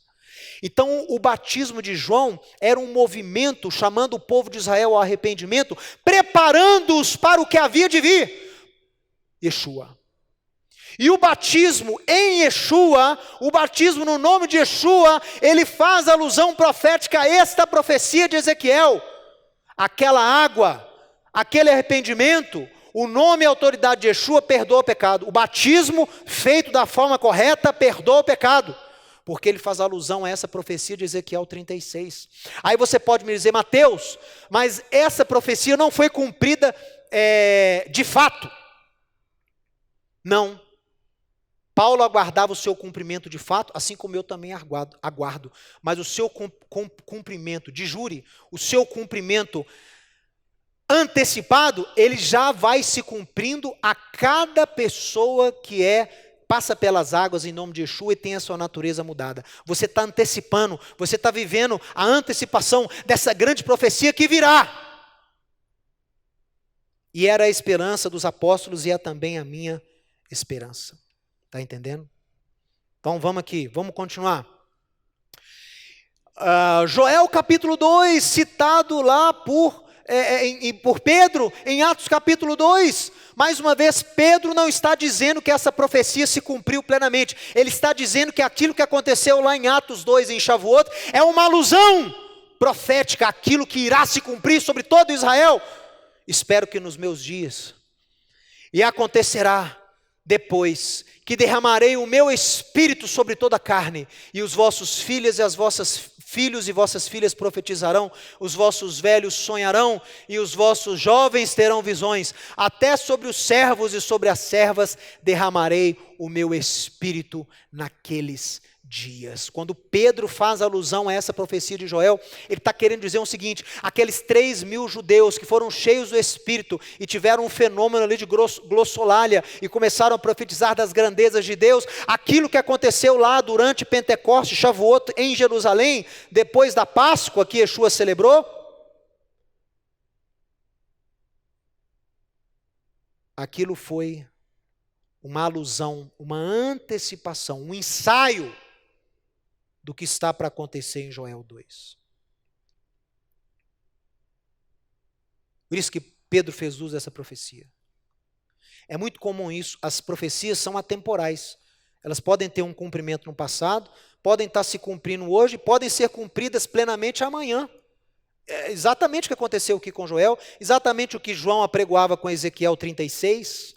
Então o batismo de João era um movimento chamando o povo de Israel ao arrependimento, preparando-os para o que havia de vir, Yeshua. E o batismo em Yeshua, o batismo no nome de Yeshua, ele faz alusão profética a esta profecia de Ezequiel. Aquela água, aquele arrependimento, o nome e a autoridade de Yeshua perdoa o pecado. O batismo feito da forma correta perdoa o pecado. Porque ele faz alusão a essa profecia de Ezequiel 36. Aí você pode me dizer, Mateus, mas essa profecia não foi cumprida de fato. Não. Paulo aguardava o seu cumprimento de fato, assim como eu também aguardo. Mas o seu cumprimento de júri, o seu cumprimento antecipado, ele já vai se cumprindo a cada pessoa que passa pelas águas em nome de Yeshua e tem a sua natureza mudada. Você está antecipando, você está vivendo a antecipação dessa grande profecia que virá. E era a esperança dos apóstolos e é também a minha esperança. Está entendendo? Então vamos aqui, vamos continuar. Joel capítulo 2, citado lá por Pedro, em Atos capítulo 2, mais uma vez, Pedro não está dizendo que essa profecia se cumpriu plenamente, ele está dizendo que aquilo que aconteceu lá em Atos 2, em Shavuot, é uma alusão profética, aquilo que irá se cumprir sobre todo Israel. Espero que nos meus dias, e acontecerá depois, que derramarei o meu espírito sobre toda a carne, e os vossos filhos e as vossas filhos e vossas filhas profetizarão, os vossos velhos sonharão, e os vossos jovens terão visões, até sobre os servos e sobre as servas derramarei o meu espírito naqueles dias. Quando Pedro faz alusão a essa profecia de Joel, ele está querendo dizer o seguinte: aqueles 3.000 judeus que foram cheios do Espírito e tiveram um fenômeno ali de glossolalia e começaram a profetizar das grandezas de Deus, aquilo que aconteceu lá durante Pentecostes, Shavuot, em Jerusalém, depois da Páscoa que Yeshua celebrou, aquilo foi uma alusão, uma antecipação, um ensaio do que está para acontecer em Joel 2. Por isso que Pedro fez uso dessa profecia. É muito comum isso, as profecias são atemporais. Elas podem ter um cumprimento no passado, podem estar se cumprindo hoje, podem ser cumpridas plenamente amanhã. É exatamente o que aconteceu aqui com Joel, exatamente o que João apregoava com Ezequiel 36,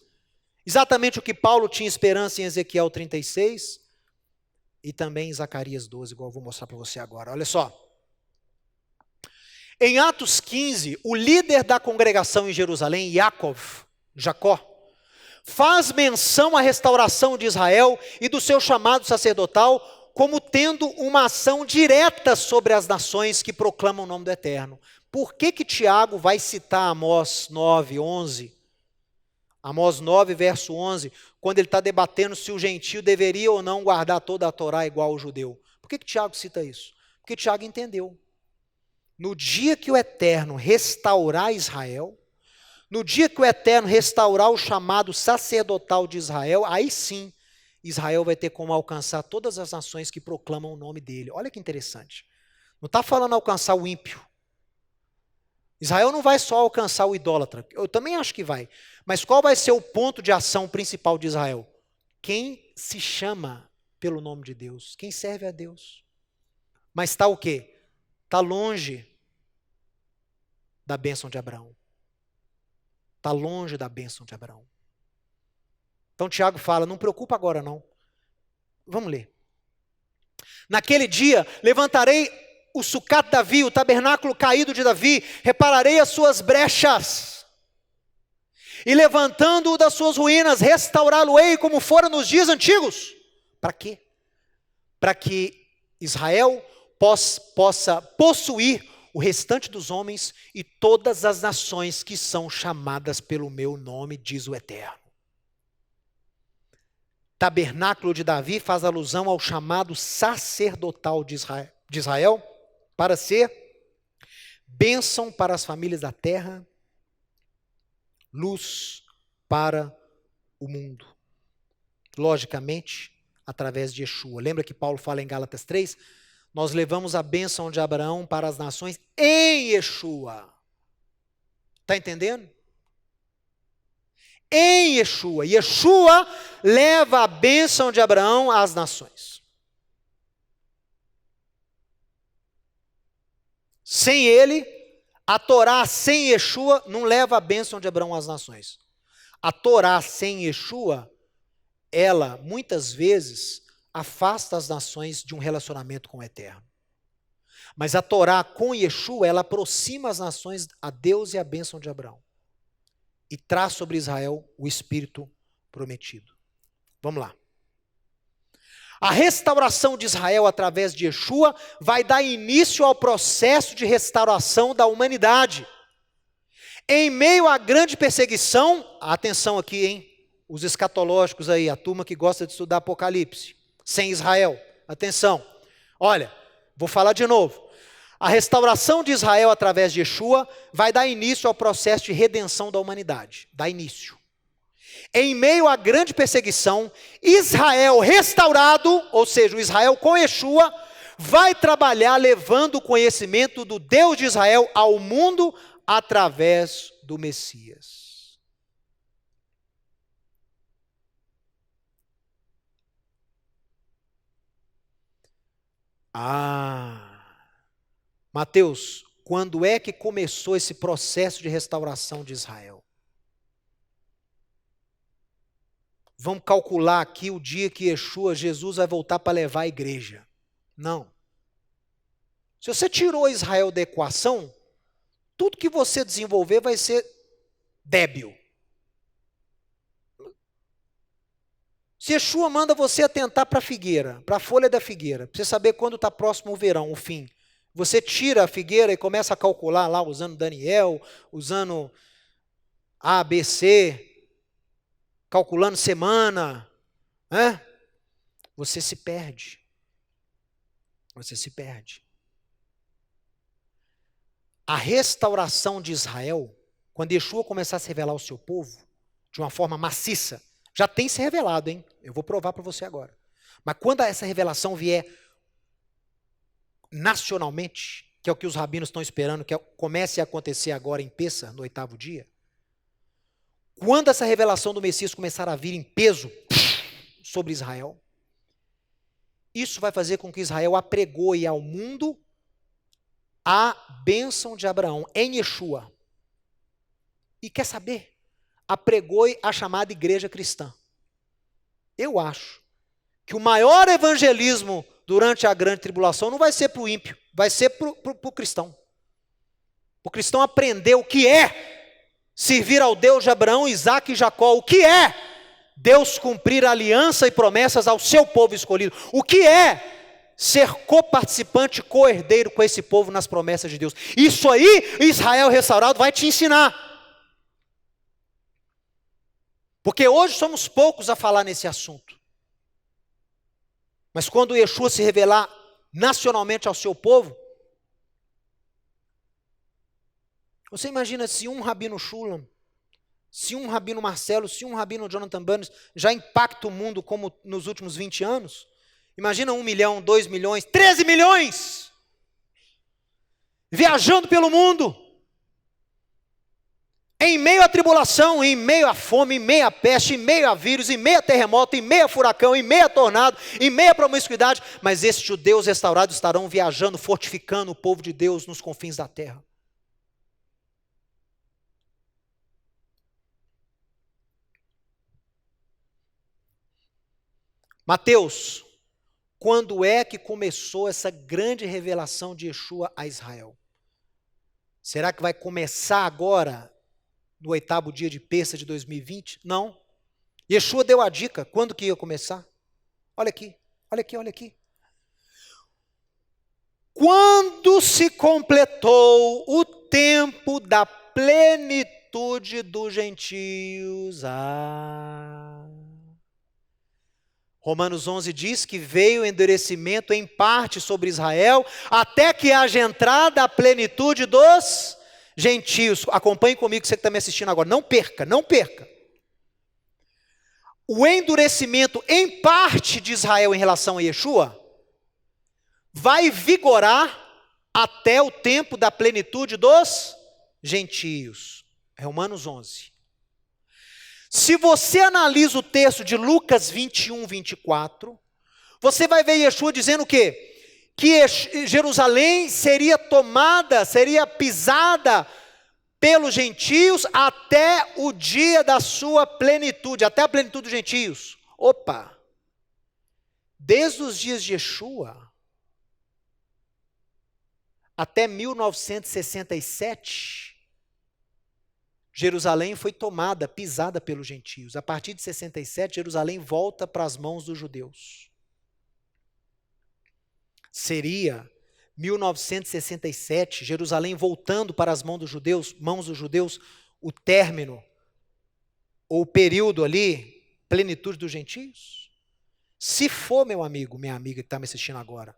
exatamente o que Paulo tinha esperança em Ezequiel 36, e também em Zacarias 12, igual eu vou mostrar para você agora. Olha só. Em Atos 15, o líder da congregação em Jerusalém, Jacó, faz menção à restauração de Israel e do seu chamado sacerdotal como tendo uma ação direta sobre as nações que proclamam o nome do Eterno. Por que Tiago vai citar Amós 9, 11? Amós 9, verso 11, quando ele está debatendo se o gentio deveria ou não guardar toda a Torá igual ao judeu. Por que Tiago cita isso? Porque Tiago entendeu. No dia que o Eterno restaurar Israel, no dia que o Eterno restaurar o chamado sacerdotal de Israel, aí sim, Israel vai ter como alcançar todas as nações que proclamam o nome dele. Olha que interessante. Não está falando alcançar o ímpio. Israel não vai só alcançar o idólatra, eu também acho que vai. Mas qual vai ser o ponto de ação principal de Israel? Quem se chama pelo nome de Deus, quem serve a Deus. Mas está o quê? Está longe da bênção de Abraão. Está longe da bênção de Abraão. Então Tiago fala, não preocupa agora não. Vamos ler. Naquele dia, levantarei o sucat de Davi, o tabernáculo caído de Davi, repararei as suas brechas, e levantando-o das suas ruínas, restaurá-lo-ei como fora nos dias antigos. Para quê? Para que Israel possa possuir o restante dos homens e todas as nações que são chamadas pelo meu nome, diz o Eterno. Tabernáculo de Davi faz alusão ao chamado sacerdotal de Israel para ser bênção para as famílias da terra, luz para o mundo. Logicamente, através de Yeshua. Lembra que Paulo fala em Gálatas 3? Nós levamos a bênção de Abraão para as nações em Yeshua. Está entendendo? Em Yeshua. Yeshua leva a bênção de Abraão às nações. Sem ele, a Torá sem Yeshua não leva a bênção de Abraão às nações. A Torá sem Yeshua, ela muitas vezes afasta as nações de um relacionamento com o Eterno. Mas a Torá com Yeshua, ela aproxima as nações a Deus e a bênção de Abraão. E traz sobre Israel o Espírito prometido. Vamos lá. A restauração de Israel através de Yeshua vai dar início ao processo de restauração da humanidade. Em meio à grande perseguição, atenção aqui, hein? Os escatológicos aí, a turma que gosta de estudar Apocalipse, sem Israel, atenção. Olha, vou falar de novo. A restauração de Israel através de Yeshua vai dar início ao processo de redenção da humanidade. Dá início. Em meio à grande perseguição, Israel restaurado, ou seja, o Israel com Yeshua, vai trabalhar levando o conhecimento do Deus de Israel ao mundo através do Messias. Mateus, quando é que começou esse processo de restauração de Israel? Vamos calcular aqui o dia que Jesus vai voltar para levar a igreja. Não. Se você tirou Israel da equação, tudo que você desenvolver vai ser débil. Se Yeshua manda você atentar para a figueira, para a folha da figueira, para você saber quando está próximo o verão, o fim. Você tira a figueira e começa a calcular lá, usando Daniel, usando A, B, C, calculando semana, né? Você se perde. Você se perde. A restauração de Israel, quando Yeshua começar a se revelar ao seu povo, de uma forma maciça, já tem se revelado, hein? Eu vou provar para você agora. Mas quando essa revelação vier nacionalmente, que é o que os rabinos estão esperando, que comece a acontecer agora em Pêssar, no 8º dia, quando essa revelação do Messias começar a vir em peso sobre Israel, isso vai fazer com que Israel apregoe ao mundo a bênção de Abraão em Yeshua. E quer saber? Apregoe a chamada igreja cristã. Eu acho que o maior evangelismo durante a grande tribulação não vai ser para o ímpio, vai ser para o cristão. O cristão aprendeu o que é servir ao Deus de Abraão, Isaque e Jacó, o que é Deus cumprir aliança e promessas ao seu povo escolhido, o que é ser coparticipante, co-herdeiro com esse povo nas promessas de Deus. Isso aí, Israel restaurado vai te ensinar. Porque hoje somos poucos a falar nesse assunto. Mas quando Yeshua se revelar nacionalmente ao seu povo, você imagina se um rabino Shulam, se um rabino Marcelo, se um rabino Jonathan Burns já impacta o mundo como nos últimos 20 anos? Imagina 1 milhão, 2 milhões, 13 milhões! Viajando pelo mundo. Em meio à tribulação, em meio à fome, em meio à peste, em meio a vírus, em meio a terremoto, em meio a furacão, em meio a tornado, em meio a promiscuidade, mas esses judeus restaurados estarão viajando, fortificando o povo de Deus nos confins da terra. Mateus, quando é que começou essa grande revelação de Yeshua a Israel? Será que vai começar agora, no 8º dia de Pêssar de 2020? Não. Yeshua deu a dica, quando que ia começar? Olha aqui, olha aqui, olha aqui. Quando se completou o tempo da plenitude dos gentios. Romanos 11 diz que veio o endurecimento em parte sobre Israel, até que haja entrada a plenitude dos gentios. Acompanhe comigo, você que está me assistindo agora. Não perca, não perca. O endurecimento em parte de Israel em relação a Yeshua vai vigorar até o tempo da plenitude dos gentios. Romanos 11. Se você analisa o texto de Lucas 21, 24, você vai ver Yeshua dizendo o quê? Que Jerusalém seria tomada, seria pisada pelos gentios até o dia da sua plenitude, até a plenitude dos gentios. Opa! Desde os dias de Yeshua até 1967, Jerusalém foi tomada, pisada pelos gentios. A partir de 67, Jerusalém volta para as mãos dos judeus. Seria 1967, Jerusalém voltando para as mãos dos judeus, o término, ou o período ali, plenitude dos gentios? Se for, meu amigo, minha amiga que está me assistindo agora,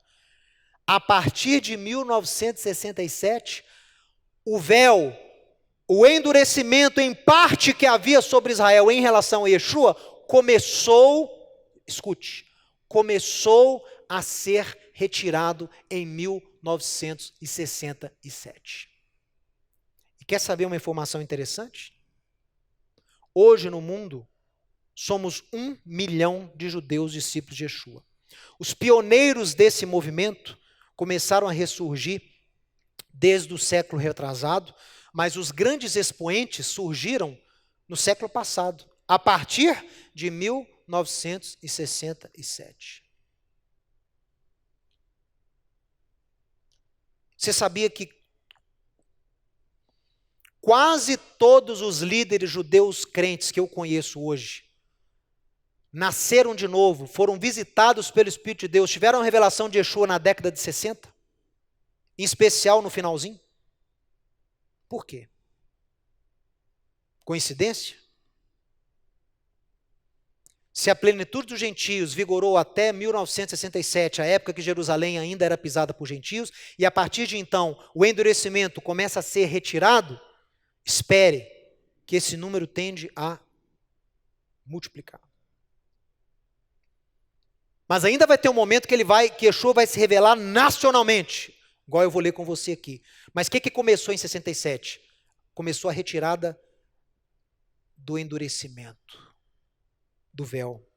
a partir de 1967, o véu, o endurecimento em parte que havia sobre Israel em relação a Yeshua, começou a ser retirado em 1967. E quer saber uma informação interessante? Hoje no mundo, somos 1 milhão de judeus discípulos de Yeshua. Os pioneiros desse movimento começaram a ressurgir desde o século retrasado, mas os grandes expoentes surgiram no século passado, a partir de 1967. Você sabia que quase todos os líderes judeus crentes que eu conheço hoje nasceram de novo, foram visitados pelo Espírito de Deus, tiveram a revelação de Yeshua na década de 60, em especial no finalzinho? Por quê? Coincidência? Se a plenitude dos gentios vigorou até 1967, a época que Jerusalém ainda era pisada por gentios, e a partir de então o endurecimento começa a ser retirado, espere que esse número tende a multiplicar. Mas ainda vai ter um momento que Yeshua vai se revelar nacionalmente, igual eu vou ler com você aqui. Mas o que começou em 67? Começou a retirada do endurecimento, do véu.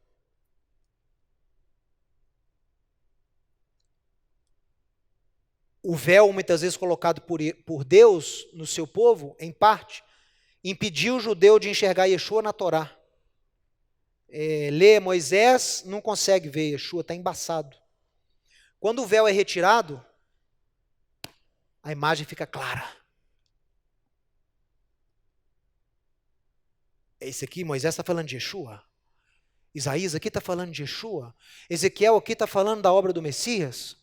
O véu, muitas vezes colocado por Deus no seu povo, em parte, impediu o judeu de enxergar Yeshua na Torá. Lê Moisés, não consegue ver Yeshua, está embaçado. Quando o véu é retirado, a imagem fica clara. Esse aqui, Moisés está falando de Yeshua. Isaías aqui está falando de Yeshua. Ezequiel aqui está falando da obra do Messias.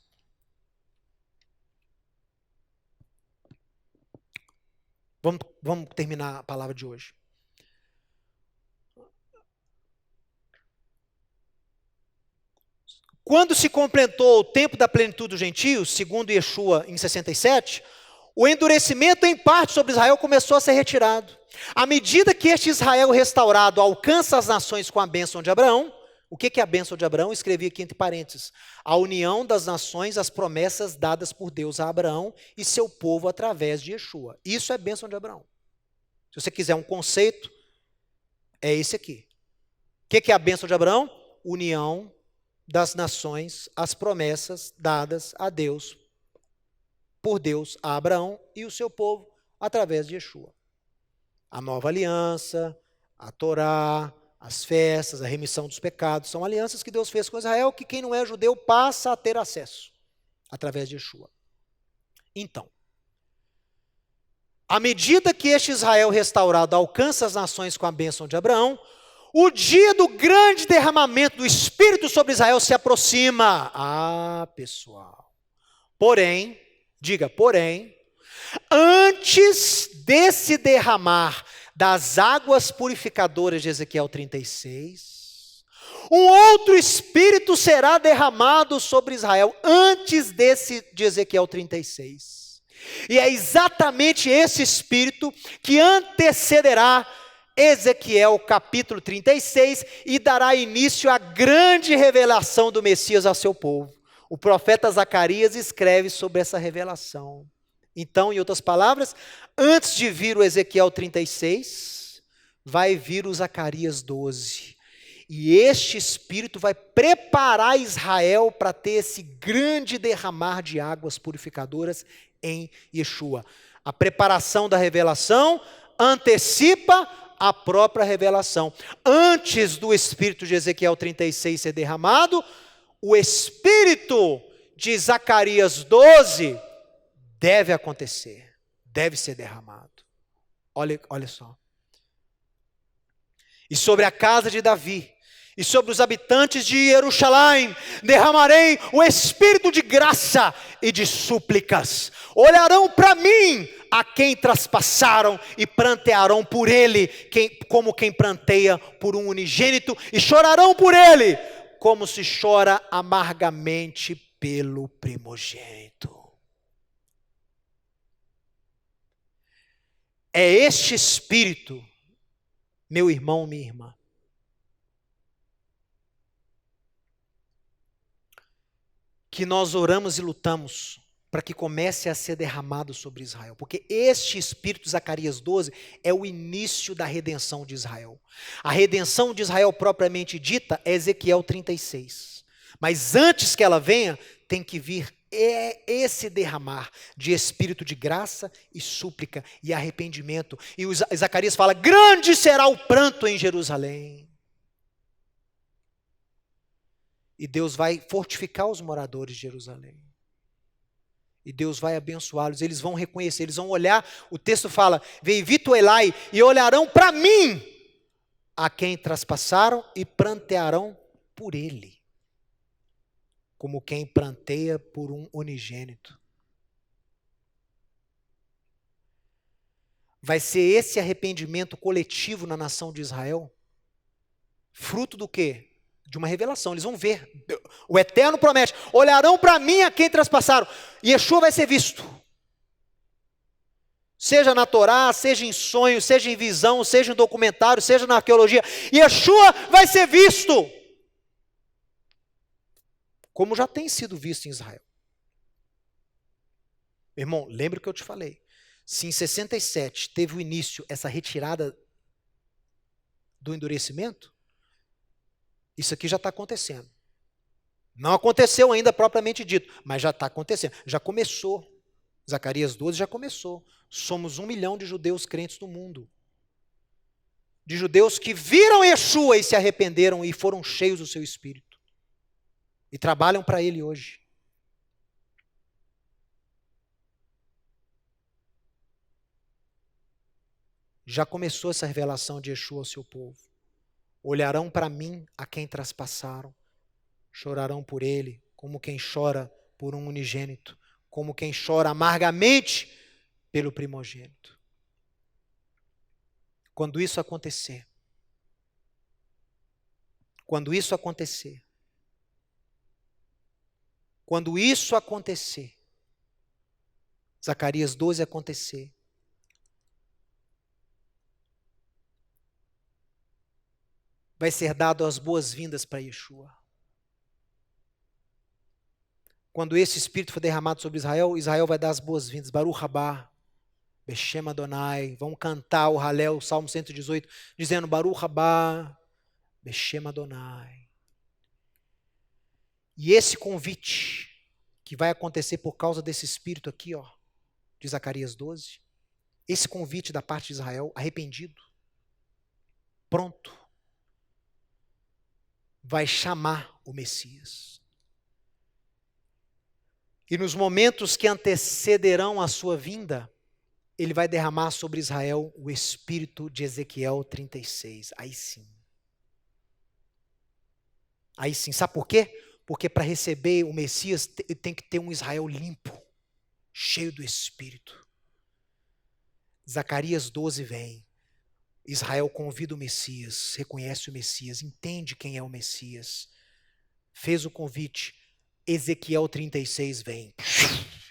Vamos terminar a palavra de hoje. Quando se completou o tempo da plenitude dos gentios, segundo Yeshua em 67, o endurecimento em parte sobre Israel começou a ser retirado. À medida que este Israel restaurado alcança as nações com a bênção de Abraão, o que é a bênção de Abraão? Escrevi aqui entre parênteses. A união das nações, as promessas dadas por Deus a Abraão e seu povo através de Yeshua. Isso é bênção de Abraão. Se você quiser um conceito, é esse aqui. O que é a bênção de Abraão? União das nações, as promessas dadas a Deus, por Deus a Abraão e o seu povo através de Yeshua. A nova aliança, a Torá, As festas, a remissão dos pecados, são alianças que Deus fez com Israel, que quem não é judeu passa a ter acesso, através de Yeshua. Então, à medida que este Israel restaurado alcança as nações com a bênção de Abraão, o dia do grande derramamento do Espírito sobre Israel se aproxima. Ah, pessoal. Porém, diga, porém, antes desse derramar das águas purificadoras de Ezequiel 36, um outro Espírito será derramado sobre Israel antes desse de Ezequiel 36. E é exatamente esse Espírito que antecederá Ezequiel capítulo 36 e dará início à grande revelação do Messias ao seu povo. O profeta Zacarias escreve sobre essa revelação. Então, em outras palavras, antes de vir o Ezequiel 36, vai vir o Zacarias 12. E este Espírito vai preparar Israel para ter esse grande derramar de águas purificadoras em Yeshua. A preparação da revelação antecipa a própria revelação. Antes do Espírito de Ezequiel 36 ser derramado, o Espírito de Zacarias 12 deve acontecer, deve ser derramado. Olha só. E sobre a casa de Davi, e sobre os habitantes de Jerusalém, derramarei o Espírito de graça e de súplicas. Olharão para mim a quem traspassaram e prantearão por ele, como quem pranteia por um unigênito, e chorarão por ele, como se chora amargamente pelo primogênito. É este Espírito, meu irmão, minha irmã, que nós oramos e lutamos para que comece a ser derramado sobre Israel. Porque este Espírito de Zacarias 12 é o início da redenção de Israel. A redenção de Israel propriamente dita é Ezequiel 36. Mas antes que ela venha, tem que vir esse derramar de espírito de graça e súplica e arrependimento. E Zacarias fala, grande será o pranto em Jerusalém. E Deus vai fortificar os moradores de Jerusalém. E Deus vai abençoá-los, eles vão reconhecer, eles vão olhar, o texto fala, Veivito Elai, e olharão para mim, a quem traspassaram e prantearão por ele, como quem pranteia por um unigênito. Vai ser esse arrependimento coletivo na nação de Israel, fruto do quê? De uma revelação, eles vão ver, o Eterno promete, olharão para mim a quem traspassaram, e Yeshua vai ser visto, seja na Torá, seja em sonho, seja em visão, seja em documentário, seja na arqueologia, Yeshua vai ser visto, como já tem sido visto em Israel. Irmão, lembra o que eu te falei, se em 67 teve o início essa retirada do endurecimento, isso aqui já está acontecendo. Não aconteceu ainda propriamente dito, mas já está acontecendo. Já começou. Zacarias 12 já começou. Somos 1 milhão de judeus crentes no mundo. De judeus que viram Yeshua e se arrependeram e foram cheios do seu espírito. E trabalham para ele hoje. Já começou essa revelação de Yeshua ao seu povo. Olharão para mim a quem traspassaram, chorarão por ele, como quem chora por um unigênito, como quem chora amargamente pelo primogênito. Quando isso acontecer, quando isso acontecer, Zacarias 12 acontecer, vai ser dado as boas-vindas para Yeshua. Quando esse Espírito for derramado sobre Israel, Israel vai dar as boas-vindas. Baruch Rabá, Beshem Adonai. Vão cantar o Halel, o Salmo 118, dizendo Baruch Rabá, Beshem Adonai. E esse convite, que vai acontecer por causa desse Espírito aqui, ó, de Zacarias 12, esse convite da parte de Israel, arrependido, pronto, vai chamar o Messias. E nos momentos que antecederão a sua vinda, ele vai derramar sobre Israel o espírito de Ezequiel 36. Aí sim. Aí sim. Sabe por quê? Porque para receber o Messias tem que ter um Israel limpo, cheio do Espírito. Zacarias 12 vem. Israel convida o Messias, reconhece o Messias, entende quem é o Messias. Fez o convite. Ezequiel 36 vem.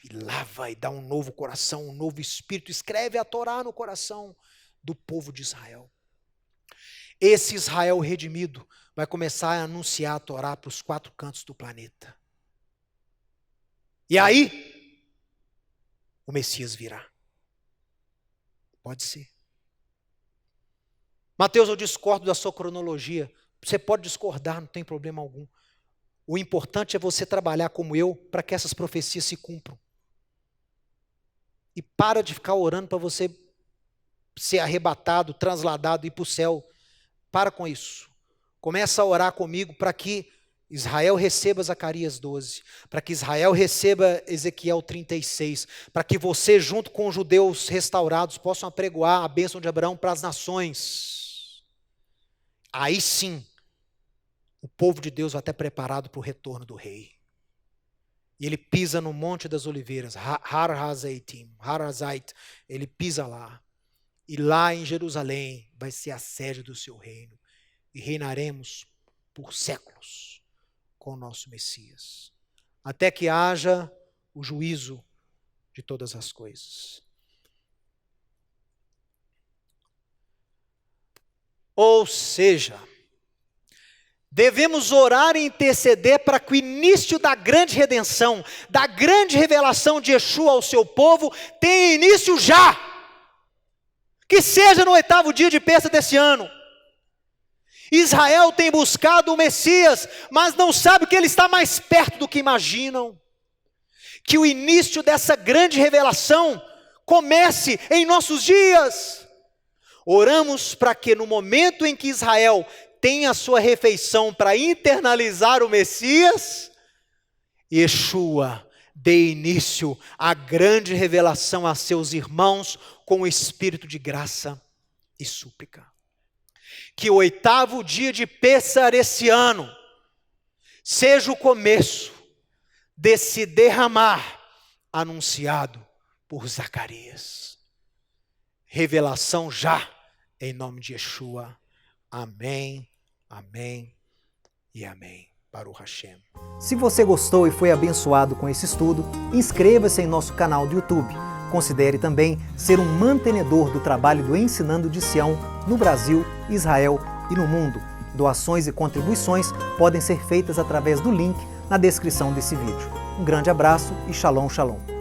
E lava e dá um novo coração, um novo espírito. Escreve a Torá no coração do povo de Israel. Esse Israel redimido vai começar a anunciar a Torá para os 4 cantos do planeta. E aí, o Messias virá. Pode ser. Mateus, eu discordo da sua cronologia. Você pode discordar, não tem problema algum. O importante é você trabalhar como eu para que essas profecias se cumpram. E para de ficar orando para você ser arrebatado, transladado, ir para o céu. Para com isso. Começa a orar comigo para que Israel receba Zacarias 12, para que Israel receba Ezequiel 36, para que você, junto com os judeus restaurados, possam apregoar a bênção de Abraão para as nações. Aí sim, o povo de Deus vai estar preparado para o retorno do rei. E ele pisa no Monte das Oliveiras, Har Hazait, ele pisa lá. E lá em Jerusalém vai ser a sede do seu reino. E reinaremos por séculos com o nosso Messias. Até que haja o juízo de todas as coisas. Ou seja, devemos orar e interceder para que o início da grande redenção, da grande revelação de Yeshua ao seu povo, tenha início já. Que seja no 8º dia de Pêssar desse ano. Israel tem buscado o Messias, mas não sabe que ele está mais perto do que imaginam. Que o início dessa grande revelação comece em nossos dias. Oramos para que no momento em que Israel tenha a sua refeição para internalizar o Messias, Yeshua dê início à grande revelação a seus irmãos com o espírito de graça e súplica. Que o 8º dia de Pêssar esse ano seja o começo desse derramar anunciado por Zacarias. Revelação já, em nome de Yeshua. Amém, amém e amém. Baruch Hashem. Se você gostou e foi abençoado com esse estudo, inscreva-se em nosso canal do YouTube. Considere também ser um mantenedor do trabalho do Ensinando de Sião no Brasil, Israel e no mundo. Doações e contribuições podem ser feitas através do link na descrição desse vídeo. Um grande abraço e Shalom, Shalom.